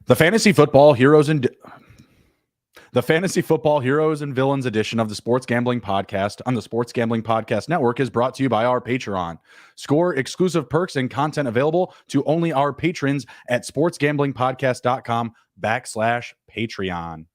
The Fantasy Football Heroes and Villains edition of the Sports Gambling Podcast on the Sports Gambling Podcast Network is brought to you by our Patreon. Score exclusive perks and content available to only our patrons at sportsgamblingpodcast.com/Patreon.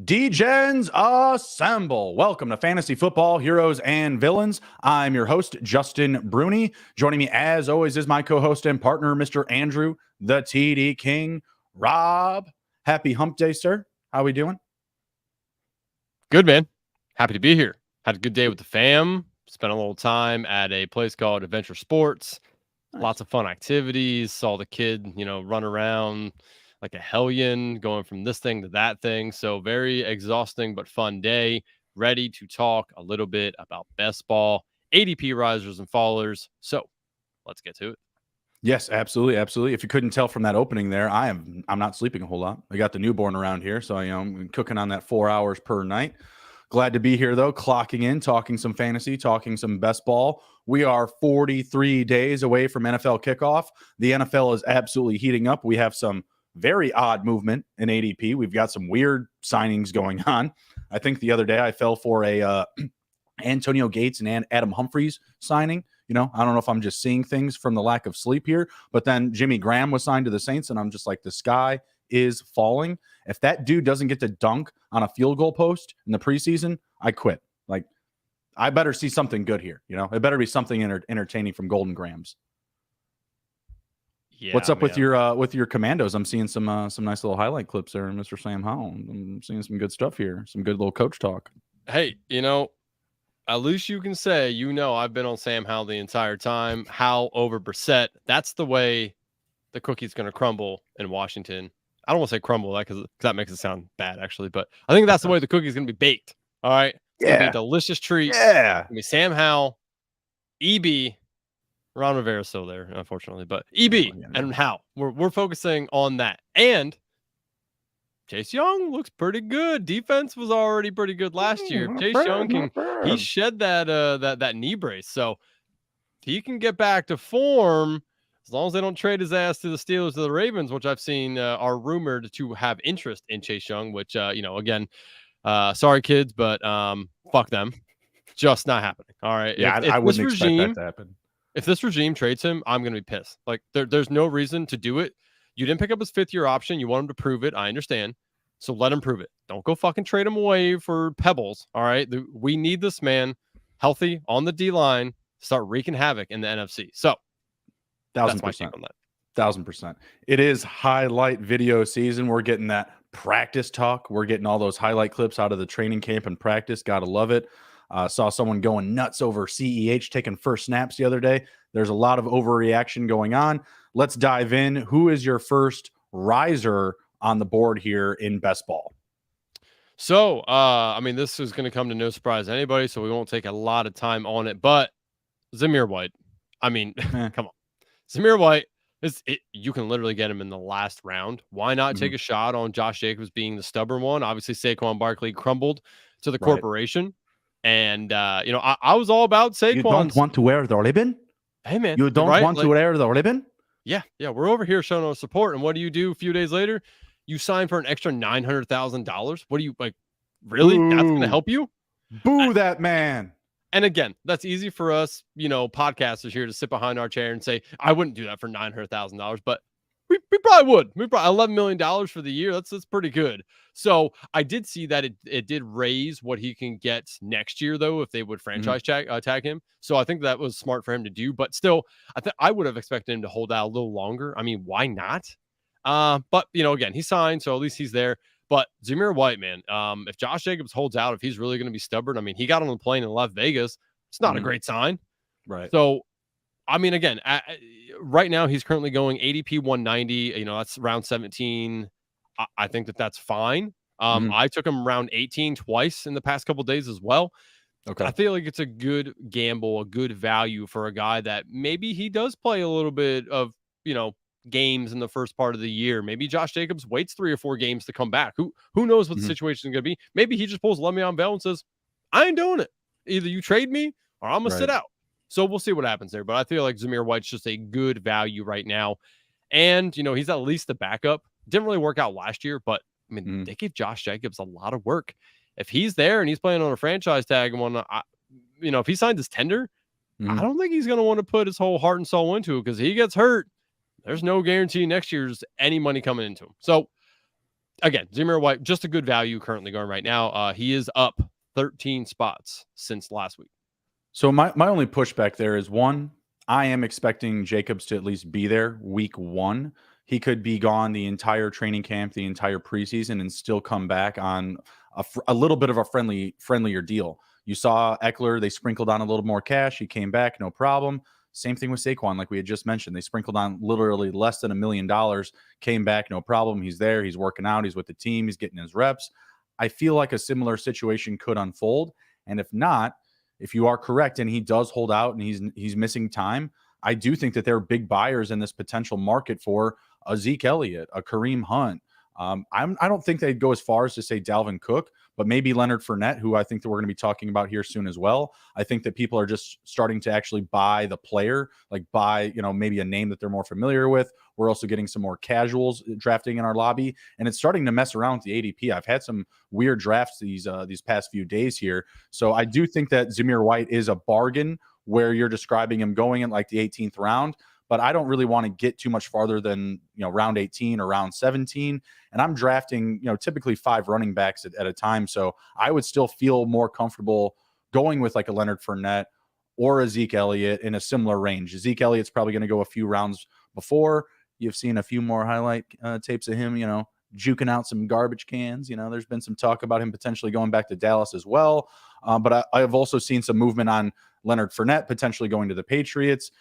D-Gens assemble. Welcome to Fantasy Football Heroes and Villains. I'm your host, Justin Bruni. Joining me, as always, is my co-host and partner, Mr. Andrew, the TD King, Raub. Happy hump day, sir. How we doing? Good, man. Happy to be here. Had a good day with the fam. Spent a little time at a place called Adventure Sports. Nice. Lots of fun activities. Saw the kid, run around like a hellion, going from this thing to that thing. So very exhausting but fun day. Ready to talk a little bit about best ball, ADP risers and fallers. So let's get to it. Yes, absolutely, absolutely. If you couldn't tell from that opening there, I'm not sleeping a whole lot. I got the newborn around here, so I'm cooking on that 4 hours per night. Glad to be here though, clocking in, talking some fantasy, talking some best ball. We are 43 days away from NFL kickoff. The NFL is absolutely heating up. We have some very odd movement in ADP. We've got some weird signings going on. I think the other day I fell for a Antonio Gates and Adam Humphries signing. I don't know if I'm just seeing things from the lack of sleep here, but then Jimmy Graham was signed to the Saints, and I'm just like, the sky is falling. If that dude doesn't get to dunk on a field goal post in the preseason, I quit. Like, I better see something good here. It better be something entertaining from Golden Grams. Yeah, what's up with your Commandos? I'm seeing some nice little highlight clips there, Mr. Sam Howell. I'm seeing some good stuff here, some good little coach talk. Hey, at least you can say, I've been on Sam Howell the entire time. Howell over Brissett. That's the way the cookie's going to crumble in Washington. I don't want to say crumble because that makes it sound bad, actually, but I think that's the way the cookie's going to be baked. All right, it's going to be a delicious treat. Yeah, it's going to be Sam Howell, EB. Ron Rivera's still there, unfortunately, but EB and Howell. We're focusing on that. And Chase Young looks pretty good. Defense was already pretty good last year. Chase Young he shed that knee brace, so he can get back to form as long as they don't trade his ass to the Steelers or the Ravens, which I've seen are rumored to have interest in Chase Young. Which again, sorry kids, but fuck them, just not happening. All right, yeah, I wouldn't expect that to happen. If this regime trades him, I'm going to be pissed. Like, there's no reason to do it. You didn't pick up his fifth-year option. You want him to prove it. I understand. So let him prove it. Don't go fucking trade him away for pebbles, all right? We need this man healthy on the D-line, start wreaking havoc in the NFC. So, 1,000%. That's my take on that. 1,000%. It is highlight video season. We're getting that practice talk. We're getting all those highlight clips out of the training camp and practice. Gotta love it. Saw someone going nuts over CEH taking first snaps the other day. There's a lot of overreaction going on. Let's dive in. Who is your first riser on the board here in best ball? So, this is going to come to no surprise to anybody, so we won't take a lot of time on it. But Zamir White, come on. Zamir White, you can literally get him in the last round. Why not take a shot on Josh Jacobs being the stubborn one? Obviously, Saquon Barkley crumbled to the corporation. And, I was all about Saquon. You don't want to wear the ribbon? Hey, man. You don't want to wear the ribbon? Yeah. We're over here showing our support. And what do a few days later? You sign for an extra $900,000. What do you, really? Boo. That's going to help you? Boo that man. And again, that's easy for us, podcasters here to sit behind our chair and say, I wouldn't do that for $900,000. But we probably would. We probably $11 million for the year. That's pretty good. So I did see that it did raise what he can get next year, though, if they would franchise tag him. So I think that was smart for him to do. But still, I would have expected him to hold out a little longer. Why not? But again, he signed, so at least he's there. But Zamir White, man, if Josh Jacobs holds out, if he's really going to be stubborn, he got on the plane and left Vegas. It's not a great sign. Right. So I mean, again, right now he's currently going ADP 190. You know, that's round 17. I think that's fine. Mhm. I took him round 18 twice in the past couple days as well. I Okay. feel like it's a good gamble, a good value for a guy that maybe he does play a little bit of, you know, games in the first part of the year. Maybe Josh Jacobs waits 3 or 4 games to come back. Who knows what the Mhm. situation is going to be? Maybe he just pulls Le'Veon Bell and says, "I ain't doing it. Either you trade me or I'm gonna sit Right. out." So we'll see what happens there. But I feel like Zamir White's just a good value right now. And, you know, he's at least the backup. Didn't really work out last year, but I mean, Mhm. they gave Josh Jacobs a lot of work. If he's there and he's playing on a franchise tag and whatnot, you know, if he signs his tender, I Mhm. don't think he's going to want to put his whole heart and soul into it because he gets hurt. There's no guarantee next year's any money coming into him. So again, Zamir White, just a good value currently going right now. He is up 13 spots since last week. So my only pushback there is one, I am expecting Jacobs to at least be there week 1. He could be gone the entire training camp, the entire preseason, and still come back on a little bit of a friendlier deal. You saw Eckler, they sprinkled on a little more cash. He came back, no problem. Same thing with Saquon, like we had just mentioned. They sprinkled on literally less than $1 million, came back, no problem. He's there, he's working out, he's with the team, he's getting his reps. I feel like a similar situation could unfold. And if not, if you are correct and he does hold out and he's missing time, I do think that there are big buyers in this potential market for a Zeke Elliott, a Kareem Hunt. I don't think they'd go as far as to say Dalvin Cook, but maybe Leonard Fournette, who I think that we're going to be talking about here soon as well. I think that people are just starting to actually buy the player, like buy, you know, maybe a name that they're more familiar with. We're also getting some more casuals drafting in our lobby, and it's starting to mess around with the ADP. I've had some weird drafts these past few days here, so I do think that Zamir White is a bargain where you're describing him going in like the 18th round. But I don't really want to get too much farther than, you know, round 18 or round 17. And I'm drafting, you know, typically 5 running backs at a time. So I would still feel more comfortable going with like a Leonard Fournette or a Zeke Elliott in a similar range. Zeke Elliott's probably going to go a few rounds before. You've seen a few more highlight tapes of him, you know, juking out some garbage cans. You know, there's been some talk about him potentially going back to Dallas as well. But I've also seen some movement on Leonard Fournette potentially going to the Patriots.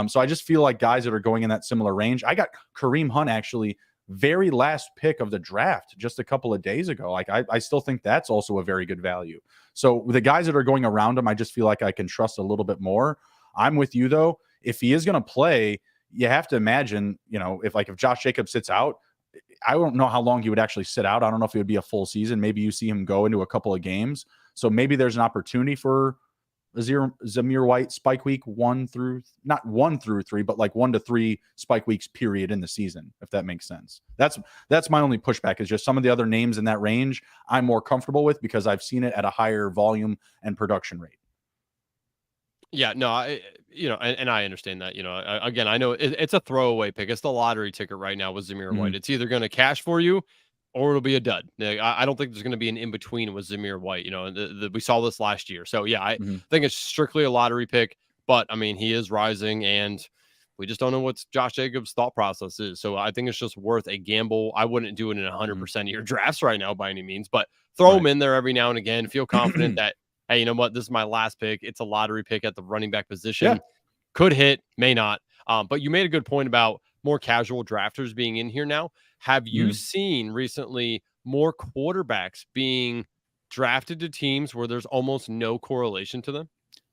So I just feel like guys that are going in that similar range. I got Kareem Hunt actually very last pick of the draft just a couple of days ago. Like I still think that's also a very good value. So the guys that are going around him, I just feel like I can trust a little bit more. I'm with you though. If he is going to play, you have to imagine, you know, if Josh Jacobs sits out, I don't know how long he would actually sit out. I don't know if it would be a full season. Maybe you see him go into a couple of games. So maybe there's an opportunity for Zamir White spike week 1 through, not 1 through 3, but like 1 to 3 spike weeks period in the season, if that makes sense. That's my only pushback, is just some of the other names in that range I'm more comfortable with because I've seen it at a higher volume and production rate. Yeah, no, you know, and I understand that. You know, again, I know it's a throwaway pick. It's the lottery ticket right now with Zamir White. Mhm. It's either going to cash for you or it'll be a dud. I don't think there's going to be an in between with Zamir White. You know, we saw this last year. So yeah, I Mhm. think it's strictly a lottery pick. But I mean, he is rising, and we just don't know what Josh Jacobs' thought process is. So I think it's just worth a gamble. I wouldn't do it in Mhm. 100% of your drafts right now by any means, but throw him Right. in there every now and again. Feel confident that, hey, you know what? This is my last pick. It's a lottery pick at the running back Yeah. position. Could hit, may not. But you made a good point about more casual drafters being in here now. Have you Mhm. seen recently more quarterbacks being drafted to teams where there's almost no correlation to them?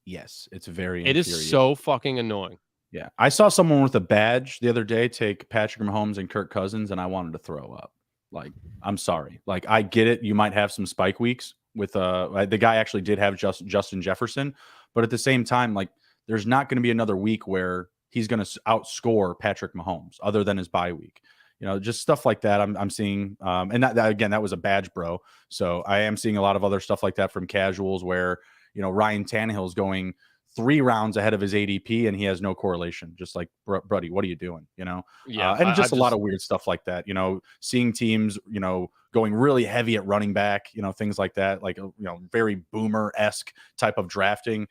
Yes, it's very It is infuriating. so fucking annoying. Yeah. I saw someone with a badge the other day take Patrick Mahomes and Kirk Cousins, and I wanted to throw up. Like, I'm sorry. Like, I get it. You might have some spike weeks with the guy actually did have Justin Jefferson, but at the same time, like, there's not going to be another week where he's going to outscore Patrick Mahomes other than his bye week. You know, just stuff like that. I'm seeing, and that again, that was a badge, bro. So I am seeing a lot of other stuff like that from casuals where, you know, Ryan Tannehill's going 3 rounds ahead of his ADP and he has no correlation. Just like, buddy, what are you doing? You know, Yeah, and I've just a lot just of weird stuff like that. You know, seeing teams, you know, going really heavy at running back, you know, things like that, like, you know, very boomer-esque type of drafting.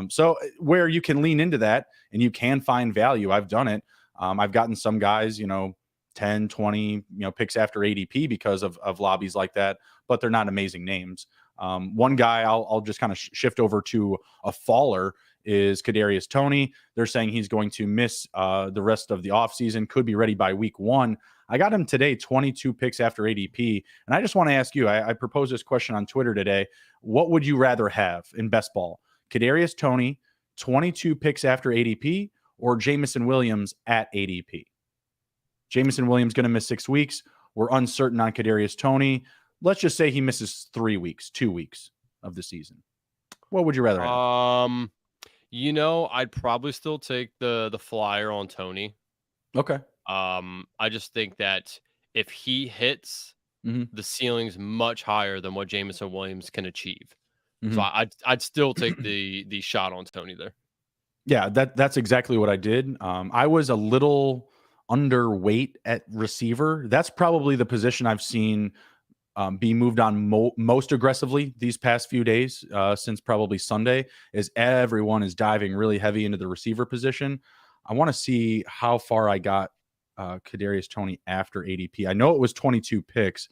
So where you can lean into that and you can find value, I've done it. I've gotten some guys, you know, 10, 20, you know, picks after ADP because of lobbies like that, but they're not amazing names. One guy I'll just kind of shift over to a faller is Kadarius Toney. They're saying he's going to miss the rest of the offseason, could be ready by week 1. I got him today, 22 picks after ADP. And I just want to ask you, I proposed this question on Twitter today. What would you rather have in best ball? Kadarius Toney, 22 picks after ADP, or Jameson Williams at ADP? Jameson Williams going to miss 6 weeks. We're uncertain on Kadarius Toney. Let's just say he misses 3 weeks, 2 weeks of the season. What would you rather have? I'd probably still take the flyer on Toney. Okay. I just think that if he hits, the ceiling's much higher than what Jameson Williams can achieve. So I'd still take the shot on Toney there. Yeah, that's exactly what I did. I was a little underweight at receiver. That's probably the position I've seen be moved on most aggressively these past few days, since probably Sunday, is everyone is diving really heavy into the receiver position. I want to see how far I got Kadarius Toney after ADP. I know it was 22 picks.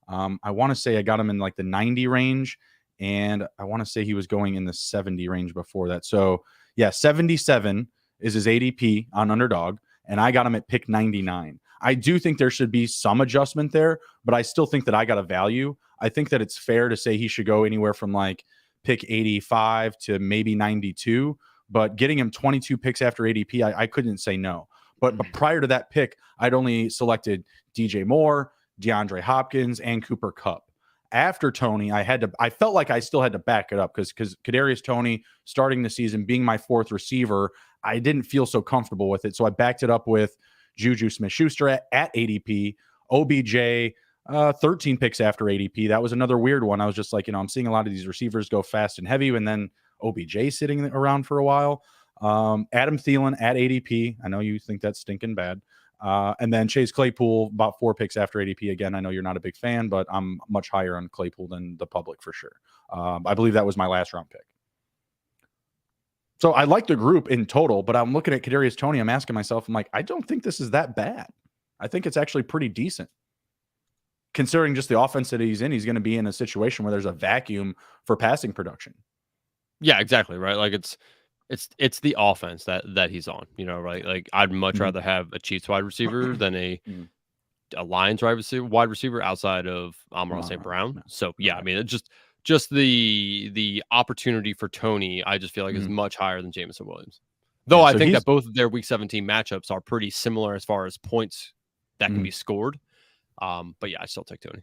I want to say I got him in like the 90 range, and I want to say he was going in the 70 range before that. So yeah, 77 is his ADP on Underdog, and I got him at pick 99. I do think there should be some adjustment there, but I still think that I got a value. I think that it's fair to say he should go anywhere from like pick 85 to maybe 92, but getting him 22 picks after ADP, I couldn't say no. But prior to that pick, I'd only selected DJ Moore, DeAndre Hopkins, and Cooper Kupp. After Toney, I felt like I still had to back it up because Kadarius Toney starting the season, being my 4th receiver, I didn't feel so comfortable with it. So I backed it up with Juju Smith-Schuster at ADP, OBJ, 13 picks after ADP. That was another weird one. I was just like, I'm seeing a lot of these receivers go fast and heavy, and then OBJ sitting around for a while. Adam Thielen at ADP. I know you think that's stinking bad. And then Chase Claypool, about 4 picks after ADP. Again, I know you're not a big fan, but I'm much higher on Claypool than the public for sure. I believe that was my last round pick. So I like the group in total, but I'm looking at Kadarius Toney. I'm asking myself, I'm like, I don't think this is that bad. I think it's actually pretty decent. Considering just the offense that he's in, he's going to be in a situation where there's a vacuum for passing production. Yeah, exactly. Right. Like it's the offense that he's on, right? Like I'd much rather have a Chiefs wide receiver than a Lions wide receiver outside of Amon-Ra St. Brown. So yeah, I mean, it just the opportunity for Toney, I just feel like is much higher than Jameson Williams. Though I think that both of their Week 17 matchups are pretty similar as far as points that can be scored. But yeah, I still take Toney.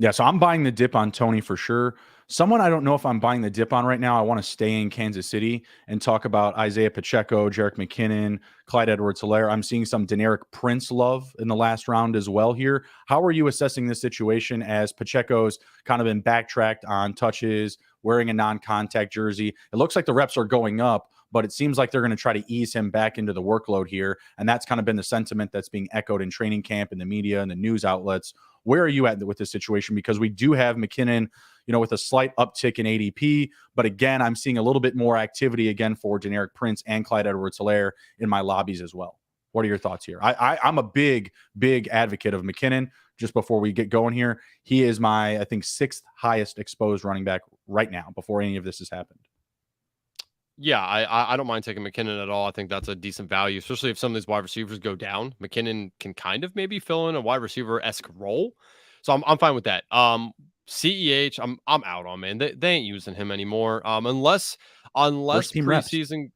Yeah, so I'm buying the dip on Toney for sure. Someone I don't know if I'm buying the dip on right now, I want to stay in Kansas City and talk about Isaiah Pacheco, Jerick McKinnon, Clyde Edwards-Helaire. I'm seeing some Deneric Prince love in the last round as well here. How are you assessing this situation as Pacheco's kind of been backtracked on touches, wearing a non-contact jersey? It looks like the reps are going up, but it seems like they're going to try to ease him back into the workload here. And that's kind of been the sentiment that's being echoed in training camp, in the media, and the news outlets. Where are you at with this situation? Because we do have McKinnon, with a slight uptick in ADP. But again, I'm seeing a little bit more activity again for Deneric Prince and Clyde Edwards-Helaire in my lobbies as well. What are your thoughts here? I'm a big advocate of McKinnon. Just before we get going here, he is my, I think, 6th highest exposed running back right now before any of this has happened. Yeah, I don't mind taking McKinnon at all. I think that's a decent value, especially if some of these wide receivers go down. McKinnon can kind of maybe fill in a wide receiver-esque role. So I'm fine with that. CEH, I'm out on, man. They ain't using him anymore. Unless preseason,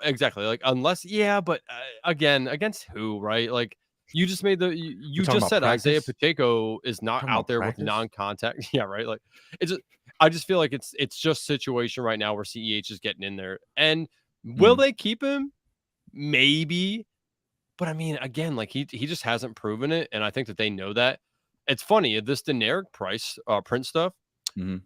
exactly. Like unless, yeah, but again, against who, right? Like you just made you just said practice? Isaiah Pacheco is not out there with non-contact. Yeah, right. Like I just feel like it's just situation right now where CEH is getting in there. And will they keep him? Maybe. But I mean, again, like he just hasn't proven it. And I think that they know that. It's funny, this Deneric Prince stuff,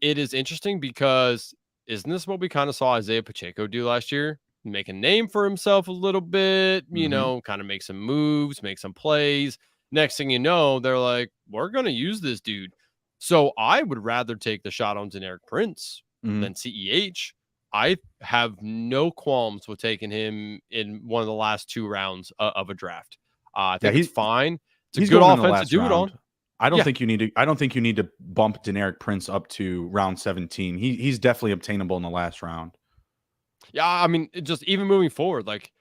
it is interesting because isn't this what we kind of saw Isaiah Pacheco do last year? Make a name for himself a little bit, kind of make some moves, make some plays. Next thing you know, they're like, we're going to use this dude. So I would rather take the shot on Deneric Prince than CEH. I have no qualms with taking him in one of the last 2 rounds of a draft. I think he's fine. It's a good offense to do it on. I don't think you need to bump Deneric Prince up to round 17. He's definitely obtainable in the last round. Yeah, I mean, just even moving forward, like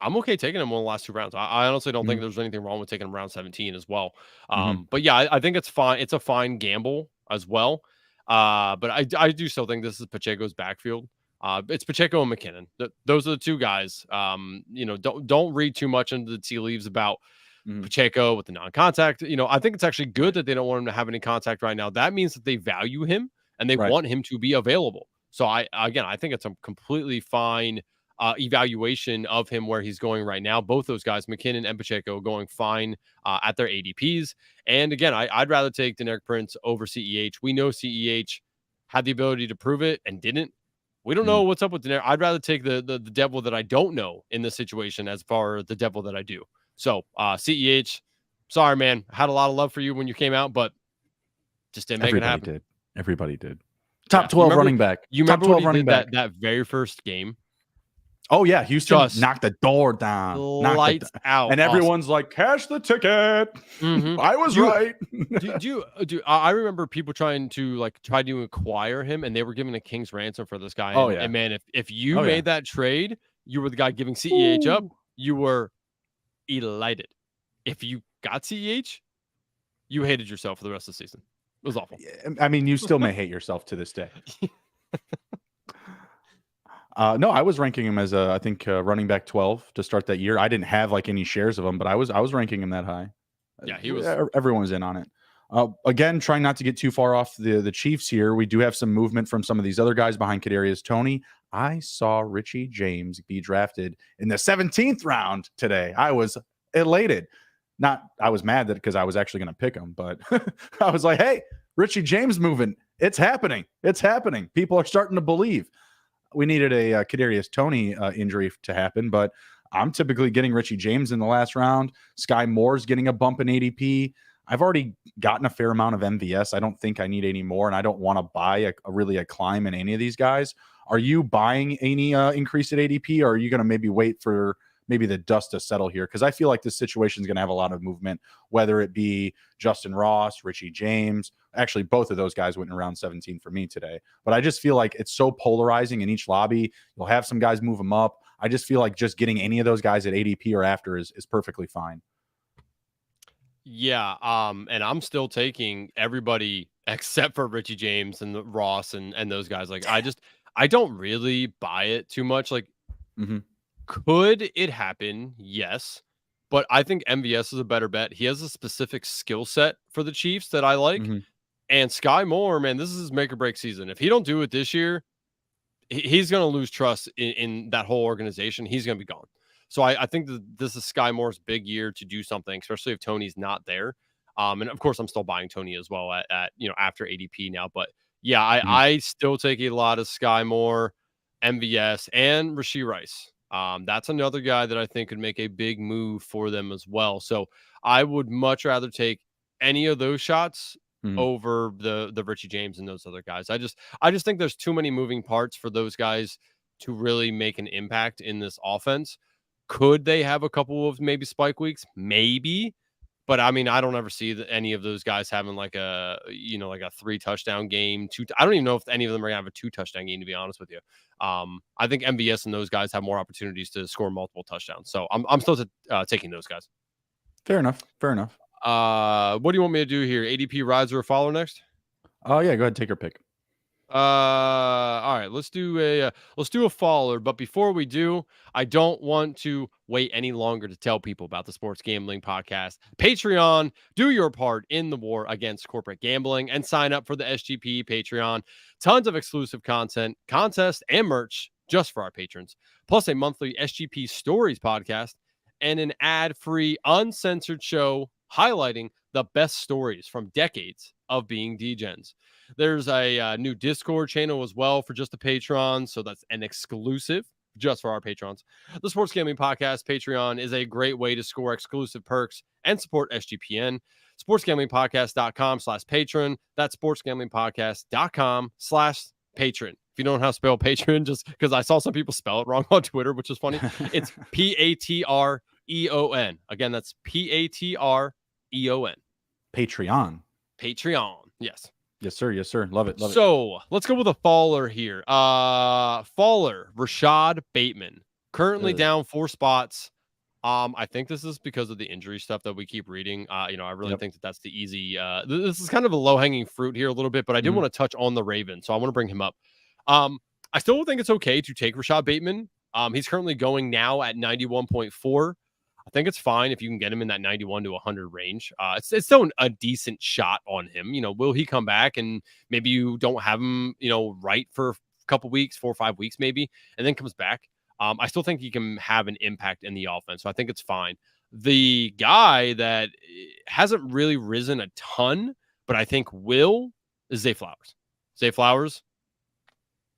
I'm okay taking him one of the last 2 rounds. I honestly don't think Mhm. there's anything wrong with taking him round 17 as well. Mhm. But yeah, I think it's fine. It's a fine gamble as well. But I do still think this is Pacheco's backfield. It's Pacheco and McKinnon. Those are the two guys. Don't read too much into the tea leaves about Mhm. Pacheco with the non-contact. I think it's actually good Right. that they don't want him to have any contact right now. That means that they value him and they Right. want him to be available. So I think it's a completely fine evaluation of him where he's going right now. Both those guys, McKinnon and Pacheco, going fine at their ADPs. And again, I'd rather take Deneric Prince over CEH. We know CEH had the ability to prove it and didn't. We don't know Mhm. what's up with Deneric. I'd rather take the devil that I don't know in this situation as far as the devil that I do. So CEH, sorry, man. Had a lot of love for you when you came out, but just didn't make it Everybody happen. did. Everybody did. Yeah. Top 12 running back. You Top remember what 12 he running did back. that very first game? Oh yeah, Houston Just knocked the door down. lights out. And Awesome. everyone's like, "Cash the ticket." Mhm. I was Do you right. I remember people trying to acquire him, and they were giving a king's ransom for this guy. Oh And yeah. man, if you Oh yeah. made that trade, you were the guy giving CEH up. Ooh. You were elated. If you got CEH, you hated yourself for the rest of the season. It was awful. I mean, you still may hate yourself to this day. No, I was ranking him as I think running back 12 to start that year. I didn't have like any shares of him, but I was ranking him that high. Yeah, he was. Everyone was in on it. Again, trying not to get too far off the Chiefs here. We do have some movement from some of these other guys behind Kadarius Toney. I saw Richie James be drafted in the 17th round today. I was elated. I was mad that because I was actually going to pick him, but I was like, hey, Richie James moving. It's happening. It's happening. People are starting to believe. We needed a Kadarius Toney injury to happen, but I'm typically getting Richie James in the last round. Sky Moore's getting a bump in ADP. I've already gotten a fair amount of MVS. I don't think I need any more, and I don't want to buy a climb in any of these guys. Are you buying any increase at ADP, or are you going to maybe wait for maybe the dust to settle here? Because I feel like this situation is going to have a lot of movement, whether it be Justin Ross, Richie James. Actually, both of those guys went in round 17 for me today. But I just feel like it's so polarizing in each lobby. You'll have some guys move them up. I just feel like just getting any of those guys at ADP or after is perfectly fine. Yeah, and I'm still taking everybody except for Richie James and the Ross and those guys. Like I don't really buy it too much. Like Mm-hmm. could it happen? Yes. But I think MVS is a better bet. He has a specific skill set for the Chiefs that I like. Mm-hmm. And Sky Moore, man, this is his make or break season. If he don't do it this year, he's going to lose trust in that whole organization. He's going to be gone. So I think that this is Sky Moore's big year to do something, especially if Tony's not there. And of course, I'm still buying Tony as well at after ADP now. But yeah, Mm-hmm. I still take a lot of Sky Moore, MVS, and Rashee Rice. That's another guy that I think could make a big move for them as well. So I would much rather take any of those shots Mm-hmm. over the Richie James and those other guys. I just think there's too many moving parts for those guys to really make an impact in this offense. Could they have a couple of maybe spike weeks? Maybe. But I mean, I don't ever see any of those guys having like a 3 touchdown game. I don't even know if any of them are gonna have a 2 touchdown game, to be honest with you. I think MVS and those guys have more opportunities to score multiple touchdowns. So I'm still taking those guys. Fair enough. Fair enough. What do you want me to do here? ADP riser or follower next? Oh yeah, go ahead, take your pick. All right, let's do a follower, but before we do, I don't want to wait any longer to tell people about the Sports Gambling Podcast. Patreon, do your part in the war against corporate gambling and sign up for the SGP Patreon. Tons of exclusive content, contests, and merch just for our patrons, plus a monthly SGP Stories podcast and an ad-free, uncensored show highlighting the best stories from decades of being DGens. There's a new Discord channel as well for just the patrons, so that's an exclusive just for our patrons. The Sports Gambling Podcast Patreon is a great way to score exclusive perks and support SGPN. SportsGamblingPodcast.com/patron. That's SportsGamblingPodcast.com/patron. If you don't know how to spell patron, just because I saw some people spell it wrong on Twitter, which is funny, it's Patreon. Again, that's Patreon. Patreon. Patreon. Yes. Yes, sir. Yes, sir. Love it. Love it. So let's go with a faller here. Faller, Rashad Bateman, currently down 4 spots. I think this is because of the injury stuff that we keep reading. I really think that that's the easy. This is kind of a low hanging fruit here a little bit, but I did want to touch on the Ravens, so I want to bring him up. I still think it's okay to take Rashad Bateman. He's currently going now at 91.4. I think it's fine if you can get him in that 91 to 100 range. It's still a decent shot on him. Will he come back and maybe you don't have him, right for a couple weeks, 4 or 5 weeks maybe, and then comes back. I still think he can have an impact in the offense. So I think it's fine. The guy that hasn't really risen a ton, but I think will, is Zay Flowers. Zay Flowers.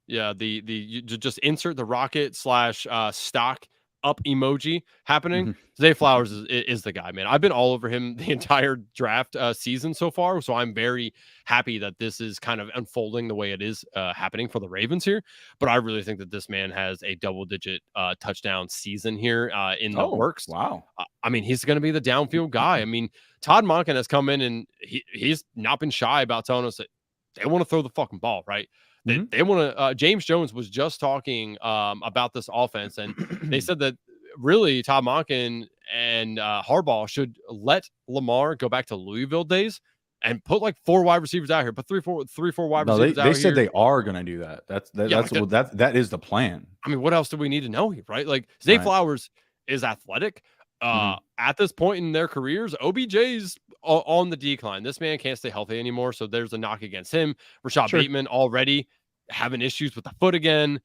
Yeah, you just insert the rocket / stock up emoji happening. Zay Flowers is the guy, man. I've been all over him the entire draft season so far, so I'm very happy that this is kind of unfolding the way it is happening for the Ravens here. But I really think that this man has a double-digit touchdown season here in the works. Wow. I mean, he's going to be the downfield guy. I mean, Todd Monken has come in and he's not been shy about telling us that they want to throw the fucking ball, right? They want to. James Jones was just talking about this offense, and they said that really Todd Monken and Harbaugh should let Lamar go back to Louisville days and put like 4 wide receivers out here, but three, four wide receivers out here. They said they are going to do that. That is the plan. I mean, what else do we need to know here, right? Like Zay Flowers is athletic. At this point in their careers, OBJ's on the decline. This man can't stay healthy anymore, so there's a knock against him. Rashad Bateman already having issues with the foot again.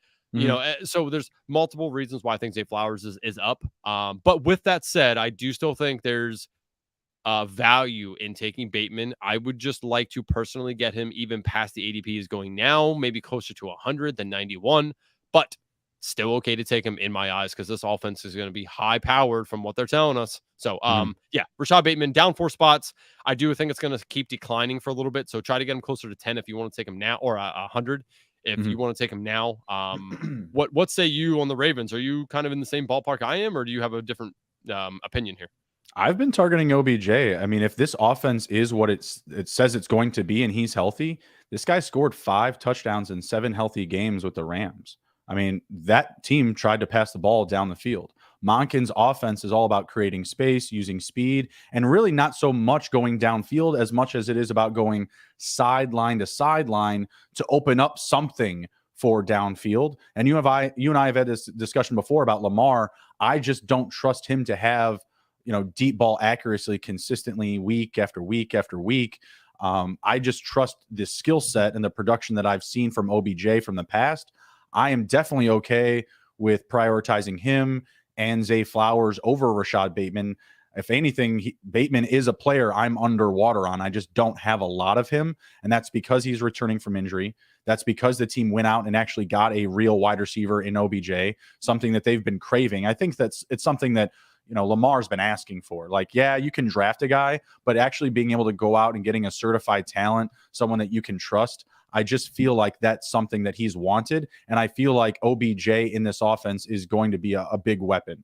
So there's multiple reasons why I think Zay Flowers is up. But with that said, I do still think there's value in taking Bateman. I would just like to personally get him even past the ADP is going now, maybe closer to 100 than 91, but still okay to take him in my eyes because this offense is going to be high powered from what they're telling us. So, Rashad Bateman down 4 spots. I do think it's going to keep declining for a little bit. So try to get him closer to 10 if you want to take him now, or 100 if you want to take him now. What say you on the Ravens? Are you kind of in the same ballpark I am, or do you have a different opinion here? I've been targeting OBJ. I mean, if this offense is what it says it's going to be and he's healthy, this guy scored 5 touchdowns in 7 healthy games with the Rams. I mean, that team tried to pass the ball down the field. Monken's offense is all about creating space, using speed, and really not so much going downfield as much as it is about going sideline to sideline to open up something for downfield. And you and I have had this discussion before about Lamar. I just don't trust him to have, deep ball accuracy consistently week after week after week. I just trust the skill set and the production that I've seen from OBJ from the past. I am definitely okay with prioritizing him and Zay Flowers over Rashad Bateman. If anything, Bateman is a player I'm underwater on. I just don't have a lot of him, and that's because he's returning from injury. That's because the team went out and actually got a real wide receiver in OBJ, something that they've been craving. I think it's something that Lamar's been asking for. Like, yeah, you can draft a guy, but actually being able to go out and getting a certified talent, someone that you can trust, I just feel like that's something that he's wanted. And I feel like OBJ in this offense is going to be a big weapon.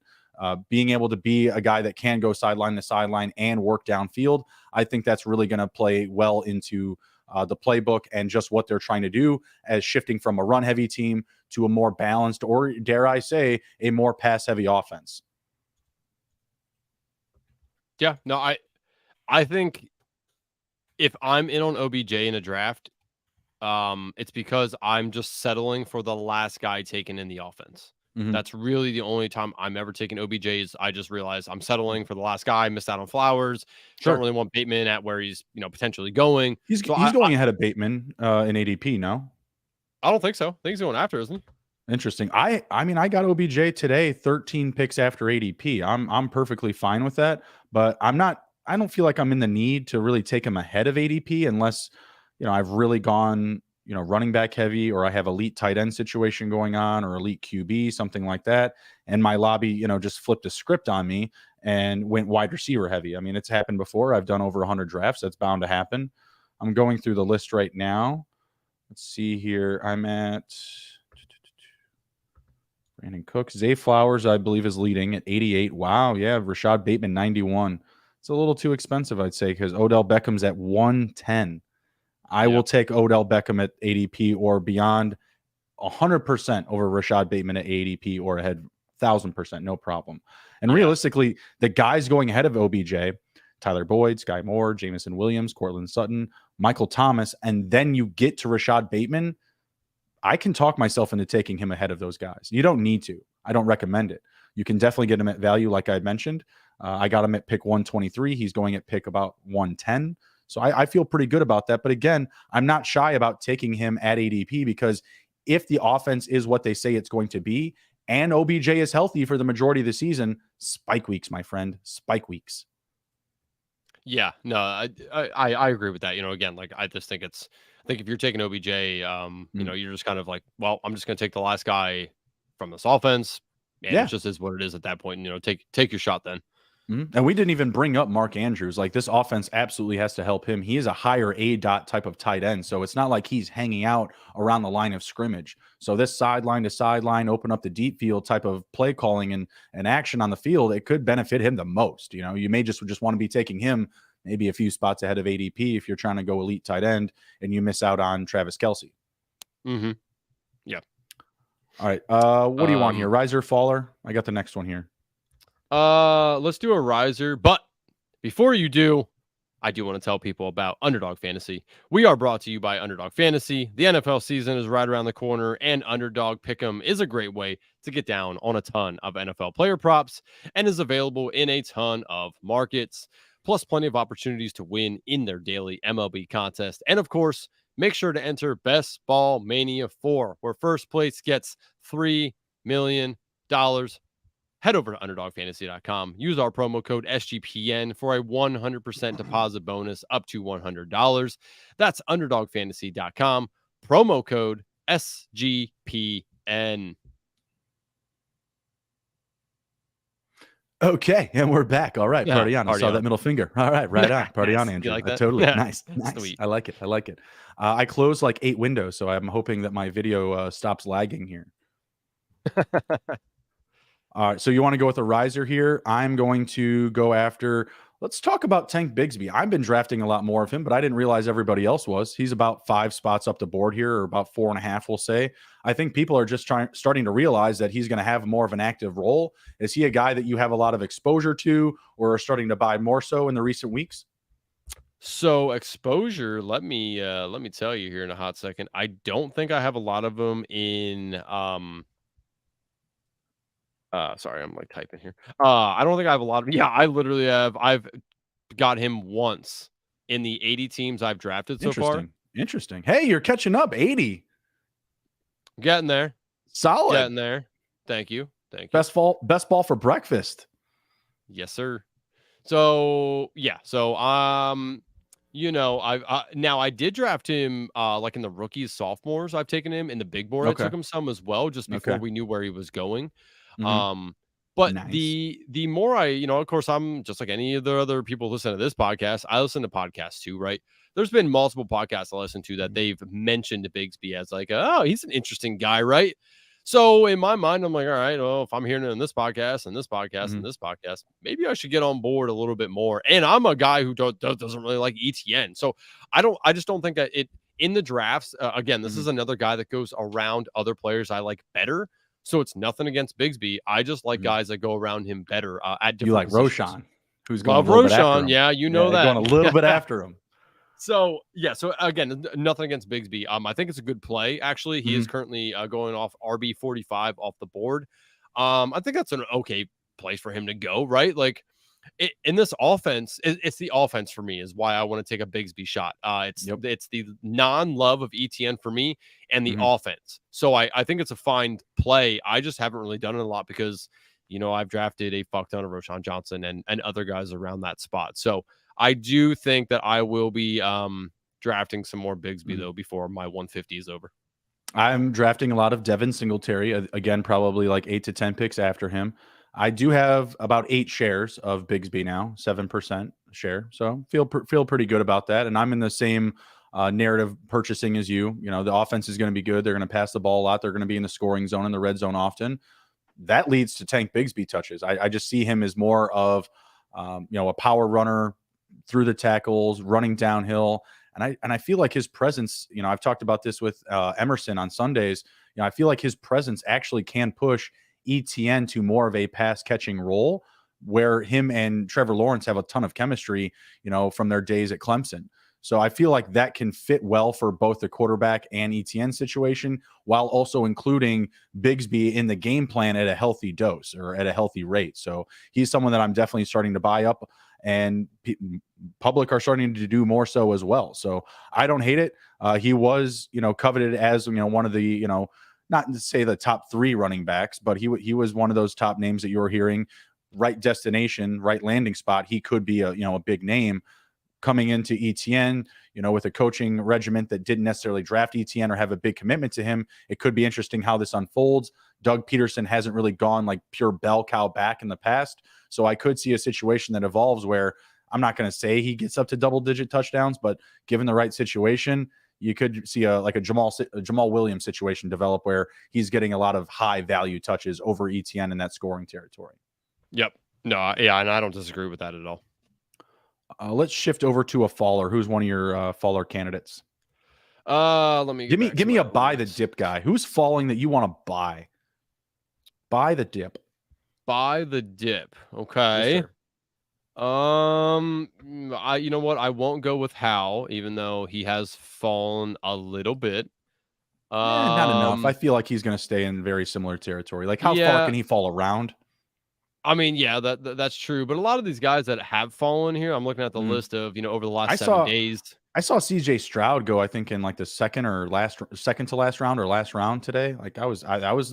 Being able to be a guy that can go sideline to sideline and work downfield, I think that's really going to play well into the playbook and just what they're trying to do as shifting from a run-heavy team to a more balanced, or dare I say, a more pass-heavy offense. Yeah, no, I think if I'm in on OBJ in a draft, it's because I'm just settling for the last guy taken in the offense. That's really the only time I'm ever taking OBJs. I just realized I'm settling for the last guy. Missed out on Flowers. Don't really want Bateman at where he's potentially going. He's going ahead of Bateman in ADP. No, I don't think so. I think he's going after, isn't he? Interesting. I mean, I got OBJ today, 13 picks after ADP. I'm perfectly fine with that, but I don't feel like I'm in the need to really take him ahead of ADP unless I've really gone running back heavy, or I have elite tight end situation going on, or elite QB, something like that. And my lobby, just flipped a script on me and went wide receiver heavy. I mean, it's happened before. I've done over 100 drafts. That's bound to happen. I'm going through the list right now. Let's see here. I'm at Brandon Cooks. Zay Flowers, I believe, is leading at 88. Wow. Yeah. Rashad Bateman, 91. It's a little too expensive, I'd say, because Odell Beckham's at 110. I will take Odell Beckham at ADP or beyond 100% over Rashad Bateman at ADP or ahead 1,000%, no problem. And realistically, the guys going ahead of OBJ, Tyler Boyd, Sky Moore, Jamison Williams, Cortland Sutton, Michael Thomas, and then you get to Rashad Bateman, I can talk myself into taking him ahead of those guys. You don't need to. I don't recommend it. You can definitely get him at value, like I mentioned. I got him at pick 123. He's going at pick about 110. So I feel pretty good about that. But again, I'm not shy about taking him at ADP because if the offense is what they say it's going to be, and OBJ is healthy for the majority of the season, spike weeks, my friend, spike weeks. Yeah, no, I agree with that. Again, like I just think I think if you're taking OBJ, you're just kind of like, well, I'm just going to take the last guy from this offense. And it just is what it is at that point. Take your shot then. And we didn't even bring up Mark Andrews. Like, this offense absolutely has to help him. He is a higher A-dot type of tight end. So it's not like he's hanging out around the line of scrimmage. So this sideline to sideline, open up the deep field type of play calling and action on the field, it could benefit him the most. You may just want to be taking him maybe a few spots ahead of ADP if you're trying to go elite tight end and you miss out on Travis Kelce. Mm-hmm. Yeah. All right. What do you want here? Riser, faller? I got the next one here. Let's do a riser, but before you do, I do want to tell people about Underdog Fantasy. We are brought to you by Underdog Fantasy. The NFL season is right around the corner, and Underdog Pick'em is a great way to get down on a ton of NFL player props and is available in a ton of markets, plus plenty of opportunities to win in their daily MLB contest. And of course, make sure to enter Best Ball Mania 4, where first place gets $3 million. Head over to underdogfantasy.com. Use our promo code SGPN for a 100% deposit bonus up to $100. That's underdogfantasy.com. Promo code SGPN. Okay, and we're back. All right, Yeah, party on. I saw that middle finger. All right, right on. Party Nice. on, Andrew. You like that? Totally. Yeah. Nice. Sweet. I like it. I closed like 8 windows, so I'm hoping that my video stops lagging here. All right, so you want to go with a riser here? I'm going to go after. Let's talk about Tank Bigsby. I've been drafting a lot more of him, but I didn't realize everybody else was. He's about 5 spots up the board here, or about 4.5, we'll say. I think people are just starting to realize that he's going to have more of an active role. Is he a guy that you have a lot of exposure to, or are starting to buy more so in the recent weeks? So exposure, let me tell you here in a hot second. I don't think I have a lot of them in sorry, I'm like typing here. I don't think I have a lot of. Yeah, I literally have. I've got him once in the 80 teams I've drafted so far. Interesting. Hey, you're catching up. 80. Getting there. Solid. Getting there. Thank you. Best ball for breakfast. Yes, sir. So yeah. So now I did draft him like in the rookies, sophomores. I've taken him in the big board. Okay. I took him some as well, just before we knew where he was going. But nice. the more I, of course, I'm just like any of the other people listen to this podcast. I listen to podcasts too, right? There's been multiple podcasts I listen to that they've mentioned Bigsby as like, oh, he's an interesting guy, right? So in my mind, I'm like, all right, well, if I'm hearing it in this podcast and this podcast and this podcast, maybe I should get on board a little bit more. And I'm a guy who doesn't really like ETN. So I just don't think that it in the drafts, again, this is another guy that goes around other players I like better. So it's nothing against Bigsby. I just like guys that go around him better at different. You like positions. Roshan, who's going a little bit after him. Yeah, you know that. Going a little bit after him. So yeah, so again, nothing against Bigsby. I think it's a good play. Actually, he is currently going off RB 45 off the board. I think that's an okay place for him to go, right? Like in this offense, it's the offense for me is why I want to take a Bigsby shot. It's the non-love of ETN for me and the offense. So I think it's a fine play. I just haven't really done it a lot because, I've drafted a fuck ton of Roshan Johnson and other guys around that spot. So I do think that I will be drafting some more Bigsby though before my 150 is over. I'm drafting a lot of Devin Singletary, again, probably like 8 to 10 picks after him. I do have about 8 shares of Bigsby now, 7% share. So feel pretty good about that. And I'm in the same narrative purchasing as you. The offense is going to be good. They're going to pass the ball a lot. They're going to be in the scoring zone and the red zone often. That leads to Tank Bigsby touches. I just see him as more of, a power runner through the tackles, running downhill. And I feel like his presence, I've talked about this with Emerson on Sundays. I feel like his presence actually can push ETN to more of a pass catching role, where him and Trevor Lawrence have a ton of chemistry, from their days at Clemson. So I feel like that can fit well for both the quarterback and ETN situation, while also including Bigsby in the game plan at a healthy dose or at a healthy rate. So he's someone that I'm definitely starting to buy up, and public are starting to do more so as well. So I don't hate it. He was, coveted as, one of the, not to say the top 3 running backs, but he was one of those top names that you were hearing. Right destination, right landing spot. He could be a big name coming into ETN, with a coaching regiment that didn't necessarily draft ETN or have a big commitment to him. It could be interesting how this unfolds. Doug Peterson hasn't really gone like pure bell cow back in the past. So I could see a situation that evolves where I'm not going to say he gets up to double-digit touchdowns, but given the right situation, you could see a Jamal Williams situation develop where he's getting a lot of high value touches over ETN in that scoring territory. Yep. No, yeah, and I don't disagree with that at all. Let's shift over to a faller. Who's one of your faller candidates? Let me give me a buy the dip guy. Who's falling that you want to buy? Buy the dip. Buy the dip. Okay. Yes, you know what? I won't go with Hal, even though he has fallen a little bit. Not enough. I feel like he's going to stay in very similar territory. Like, how far can he fall around? I mean, yeah, that's true. But a lot of these guys that have fallen here, I'm looking at the list of, over the last 7 days. I saw CJ Stroud go, I think, in like the second to last round or last round today. Like that was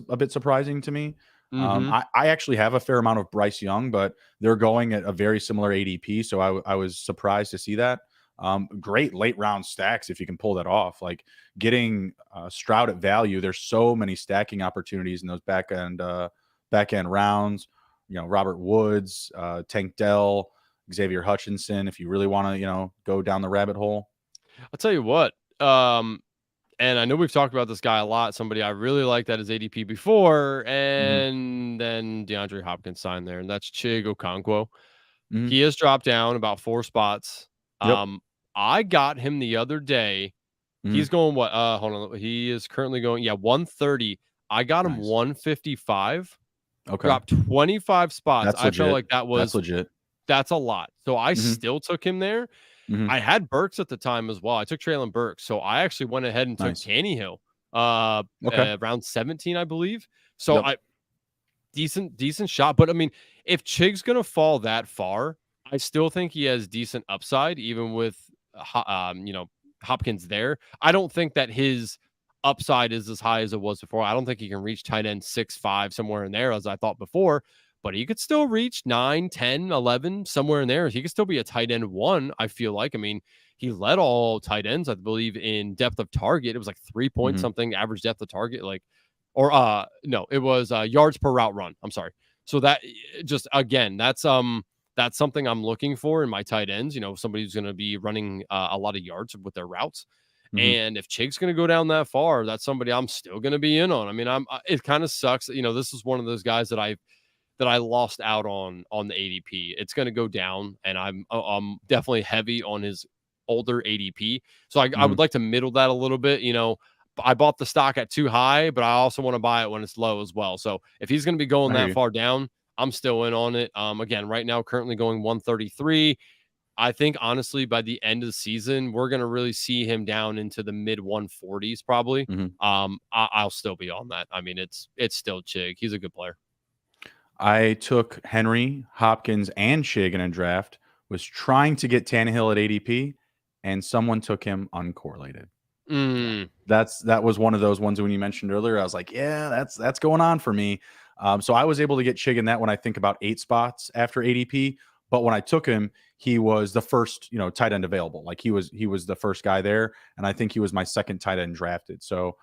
a bit surprising to me. I actually have a fair amount of Bryce Young, but they're going at a very similar ADP. So I was surprised to see that. Great late round stacks if you can pull that off. Like getting Stroud at value, there's so many stacking opportunities in those back end rounds. Robert Woods, Tank Dell, Xavier Hutchinson, if you really want to, go down the rabbit hole. I'll tell you what, and I know we've talked about this guy a lot, somebody I really liked at his ADP before, and then DeAndre Hopkins signed there, and that's Chig Okonkwo. He has dropped down about 4 spots. Yep. I got him the other day. He's going what? Hold on. He is currently going, 130. I got him 155. Okay. Dropped 25 spots. That's I legit. felt like that was That's legit. That's a lot. So I still took him there. I had Burks at the time as well. I took Treylon Burks. So I actually went ahead and took Tannehill around 17, I believe. So decent shot. But I mean, if Chig's going to fall that far, I still think he has decent upside, even with Hopkins there. I don't think that his upside is as high as it was before. I don't think he can reach tight end 6'5", somewhere in there, as I thought before, but he could still reach 9, 10, 11, somewhere in there. He could still be a tight end 1, I feel like. I mean, he led all tight ends, I believe, in depth of target. It was like 3 point something average depth of target, no, it was yards per route run. I'm sorry. So that just, again, that's something I'm looking for in my tight ends, somebody who's going to be running a lot of yards with their routes. And if Chig's going to go down that far, that's somebody I'm still going to be in on. I mean, it kind of sucks. This is one of those guys that I lost out on the ADP. It's going to go down, and I'm definitely heavy on his older ADP. So I would like to middle that a little bit. I bought the stock at too high, but I also want to buy it when it's low as well. So if he's going to be going that far down, I'm still in on it. Again, right now, currently going 133. I think, honestly, by the end of the season, we're going to really see him down into the mid 140s probably. I'll still be on that. I mean, it's still Chig. He's a good player. I took Henry, Hopkins, and Chig in a draft, was trying to get Tannehill at ADP, and someone took him uncorrelated. That was one of those ones when you mentioned earlier. I was like, yeah, that's going on for me. So I was able to get Chig in that one, I think about 8 spots after ADP. But when I took him, he was the first, tight end available. Like he was the first guy there, and I think he was my second tight end drafted. So,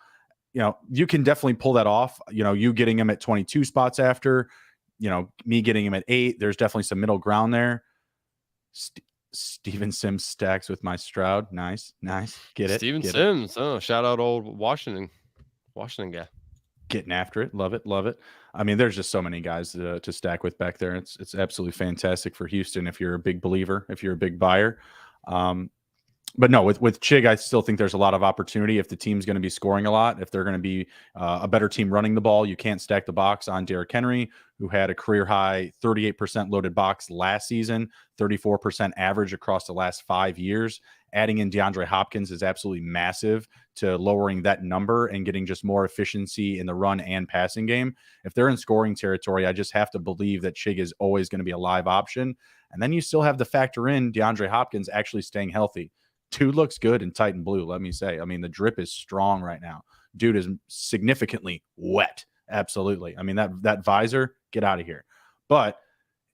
you can definitely pull that off. You getting him at 22 spots after, me getting him at 8. There's definitely some middle ground there. Steven Sims stacks with my Stroud. Nice. Get it. Steven Sims. Oh, shout out old Washington guy. Getting after it. Love it. I mean, there's just so many guys to stack with back there. It's absolutely fantastic for Houston if you're a big believer, if you're a big buyer. But no, with Chig, I still think there's a lot of opportunity if the team's going to be scoring a lot. If they're going to be a better team running the ball, you can't stack the box on Derrick Henry, who had a career high 38% loaded box last season, 34% average across the last 5 years. Adding in DeAndre Hopkins is absolutely massive to lowering that number and getting just more efficiency in the run and passing game. If they're in scoring territory, I just have to believe that Chig is always going to be a live option. And then you still have to factor in DeAndre Hopkins actually staying healthy. Dude looks good in Titan blue, let me say. I mean, the drip is strong right now. Dude is significantly wet. Absolutely. I mean, that visor, get out of here. But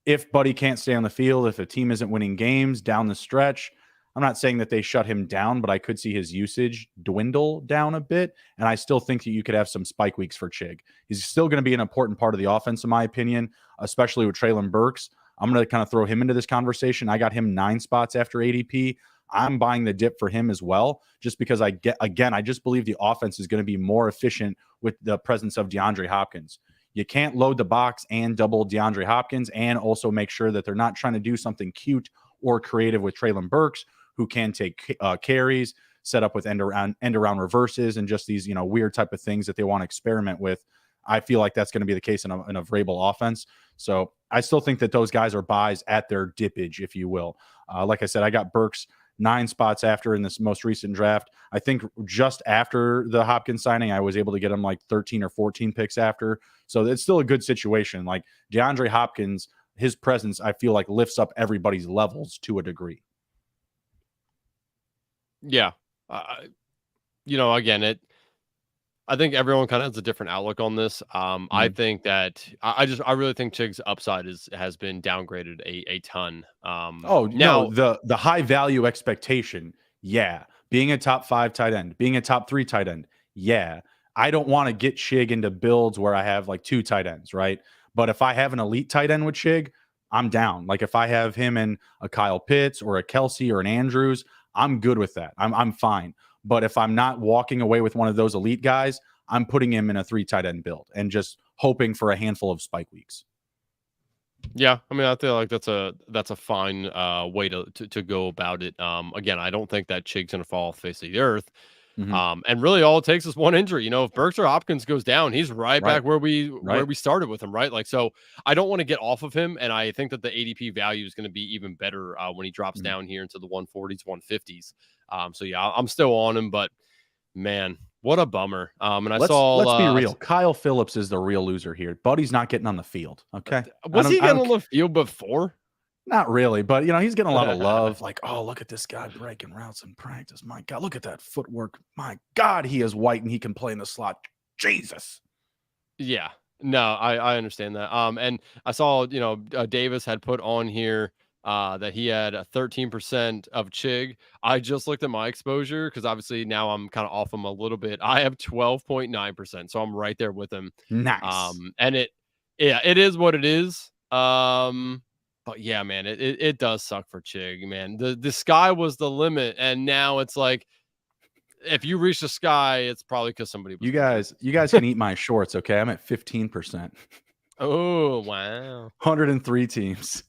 if Buddy can't stay on the field, if a team isn't winning games down the stretch, I'm not saying that they shut him down, but I could see his usage dwindle down a bit. And I still think that you could have some spike weeks for Chig. He's still going to be an important part of the offense, in my opinion, especially with Treylon Burks. I'm going to kind of throw him into this conversation. I got him 9 spots after ADP. I'm buying the dip for him as well, just because I just believe the offense is going to be more efficient with the presence of DeAndre Hopkins. You can't load the box and double DeAndre Hopkins and also make sure that they're not trying to do something cute or creative with Treylon Burks, who can take carries, set up with end around reverses, and just these weird type of things that they want to experiment with. I feel like that's going to be the case in a Vrabel offense. So I still think that those guys are buys at their dippage, if you will. Like I said, I got Burks 9 spots after in this most recent draft. I think just after the Hopkins signing, I was able to get him like 13 or 14 picks after. So it's still a good situation. Like DeAndre Hopkins, his presence, I feel like lifts up everybody's levels to a degree. Yeah. Again, I think everyone kind of has a different outlook on this. I think that I really think Chig's upside has been downgraded a ton. No, the high value expectation, yeah. Being a top 5 tight end, being a top 3 tight end, yeah. I don't want to get Chig into builds where I have like 2 tight ends, right? But if I have an elite tight end with Chig, I'm down. Like if I have him in a Kyle Pitts or a Kelsey or an Andrews, I'm good with that. I'm fine. But if I'm not walking away with one of those elite guys, I'm putting him in a 3 tight end build and just hoping for a handful of spike weeks. Yeah, I mean, I feel like that's a fine way to go about it. Again, I don't think that Chig's gonna fall off the face of the earth. And really all it takes is one injury. If Burks or Hopkins goes down, he's right back where we started with him, right? Like, so I don't want to get off of him. And I think that the ADP value is going to be even better when he drops down here into the 140s, 150s. So yeah, I'm still on him, but man, what a bummer. And let's be real. Kyle Phillips is the real loser here. Buddy's not getting on the field. Okay. Was he getting on the field before? Not really, but he's getting a lot of love. Like, oh, look at this guy breaking routes in practice. My God, look at that footwork. My God, he is white and he can play in the slot. Jesus. Yeah, no, I understand that. And I saw, Davis had put on here that he had a 13% of Chig. I just looked at my exposure because obviously now I'm kind of off him a little bit. I have 12.9%, so I'm right there with him. Nice. And it is what it is. But yeah, man, it does suck for Chig, man. The sky was the limit, and now it's like if you reach the sky, it's probably because somebody was you guys can eat my shorts, okay? I'm at 15%. Oh, wow. 103 teams.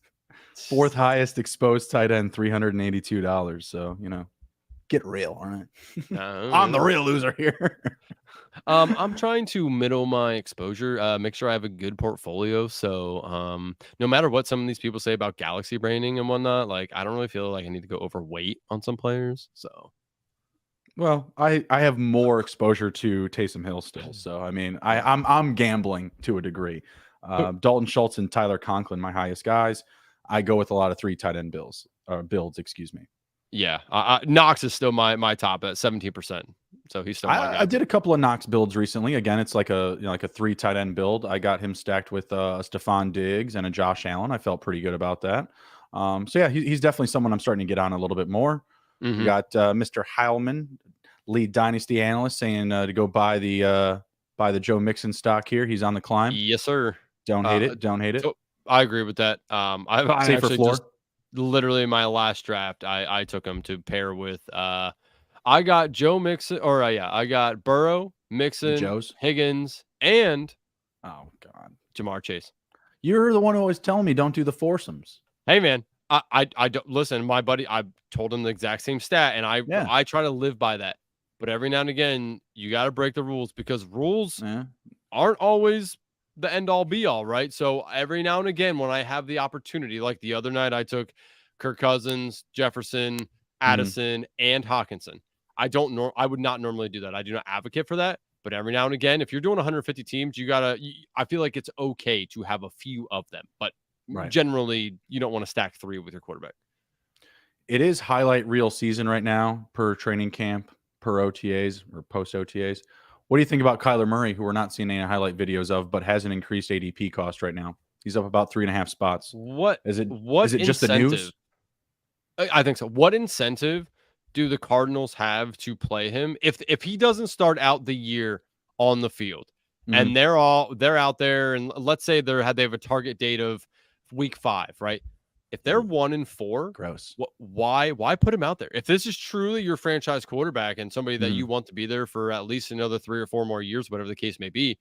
4th highest exposed tight end, $382. So, get real, all right? I'm the real loser here. I'm trying to middle my exposure, make sure I have a good portfolio. So, no matter what some of these people say about galaxy braining and whatnot, like I don't really feel like I need to go overweight on some players. So, well, I have more exposure to Taysom Hill still. So, I mean, I'm gambling to a degree. Dalton Schultz and Tyler Conklin, my highest guys. I go with a lot of 3 tight end builds. Excuse me. Yeah, Knox is still my top at 17%. So he's still my guy. I did a couple of Knox builds recently. Again, it's like a 3 tight end build. I got him stacked with a Stephon Diggs and a Josh Allen. I felt pretty good about that. So yeah, he's definitely someone I'm starting to get on a little bit more. We got Mr. Heilman, lead dynasty analyst, saying to go buy the Joe Mixon stock here. He's on the climb. Yes, sir. Don't hate it. Don't hate it. So I agree with that. I Safer floor. Literally my last draft, I took him to pair with I got Joe Mixon, or I got Burrow, Mixon, Higgins, and oh God, Jamar Chase. You're the one who always telling me don't do the foursomes. Hey man, I don't listen. My buddy, I told him the exact same stat, and I try to live by that. But every now and again, you got to break the rules because rules aren't always the end all be all, right? So every now and again, when I have the opportunity, like the other night, I took Kirk Cousins, Jefferson, Addison, and Hawkinson. I would not normally do that. I do not advocate for that. But every now and again, if you're doing 150 teams, I feel like it's okay to have a few of them. But generally, you don't want to stack 3 with your quarterback. It is highlight reel season right now per training camp, per OTAs or post OTAs. What do you think about Kyler Murray, who we're not seeing any highlight videos of, but has an increased ADP cost right now? He's up about 3.5 spots. What is it incentive? Just the news? I think so. What incentive do the Cardinals have to play him if he doesn't start out the year on the field and they're out there, and let's say they have a target date of week 5, right? If they're 1-4, gross. Why put him out there? If this is truly your franchise quarterback and somebody that you want to be there for at least another 3 or 4 more years, whatever the case may be,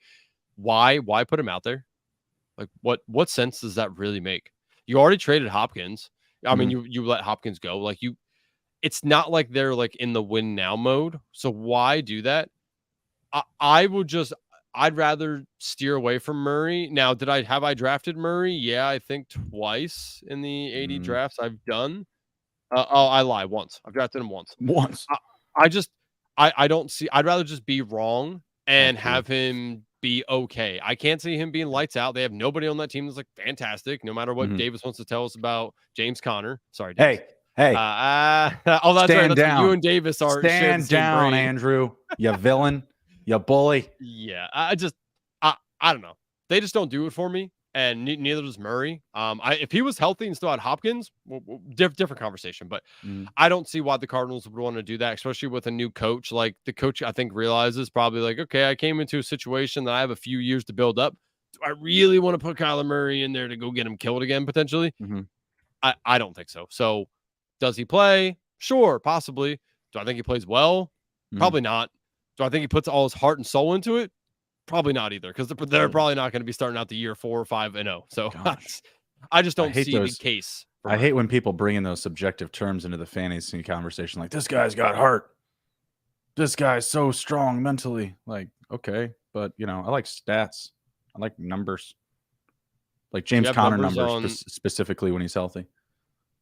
why put him out there? Like what sense does that really make? You already traded Hopkins. I mean, you let Hopkins go. Like it's not like they're like in the win now mode. So why do that? I'd rather steer away from Murray. Now, have I drafted Murray? Yeah, I think twice in the 80 drafts I've done. I lie, once. I've drafted him once. I don't see. I'd rather just be wrong and have him be okay. I can't see him being lights out. They have nobody on that team that's like fantastic. No matter what Davis wants to tell us about James Conner. Sorry, Davis. Hey. That's right. That's down. What you and Davis are. Stand down, Andrew. You villain. You bully. Yeah. I don't know. They just don't do it for me. And neither does Murray. If he was healthy and still had Hopkins, different conversation. But I don't see why the Cardinals would want to do that, especially with a new coach. Like the coach, I think, realizes probably like, okay, I came into a situation that I have a few years to build up. Do I really want to put Kyler Murray in there to go get him killed again, potentially? I don't think so. So does he play? Sure, possibly. Do I think he plays well? Probably not. Do I think he puts all his heart and soul into it? Probably not either, because they're probably not going to be starting out the year 4 or 5-0. So I just don't see the case. I hate when people bring in those subjective terms into the fantasy conversation. Like, this guy's got heart. This guy's so strong mentally. Like, okay, but I like stats. I like numbers. Like James Conner numbers specifically when he's healthy.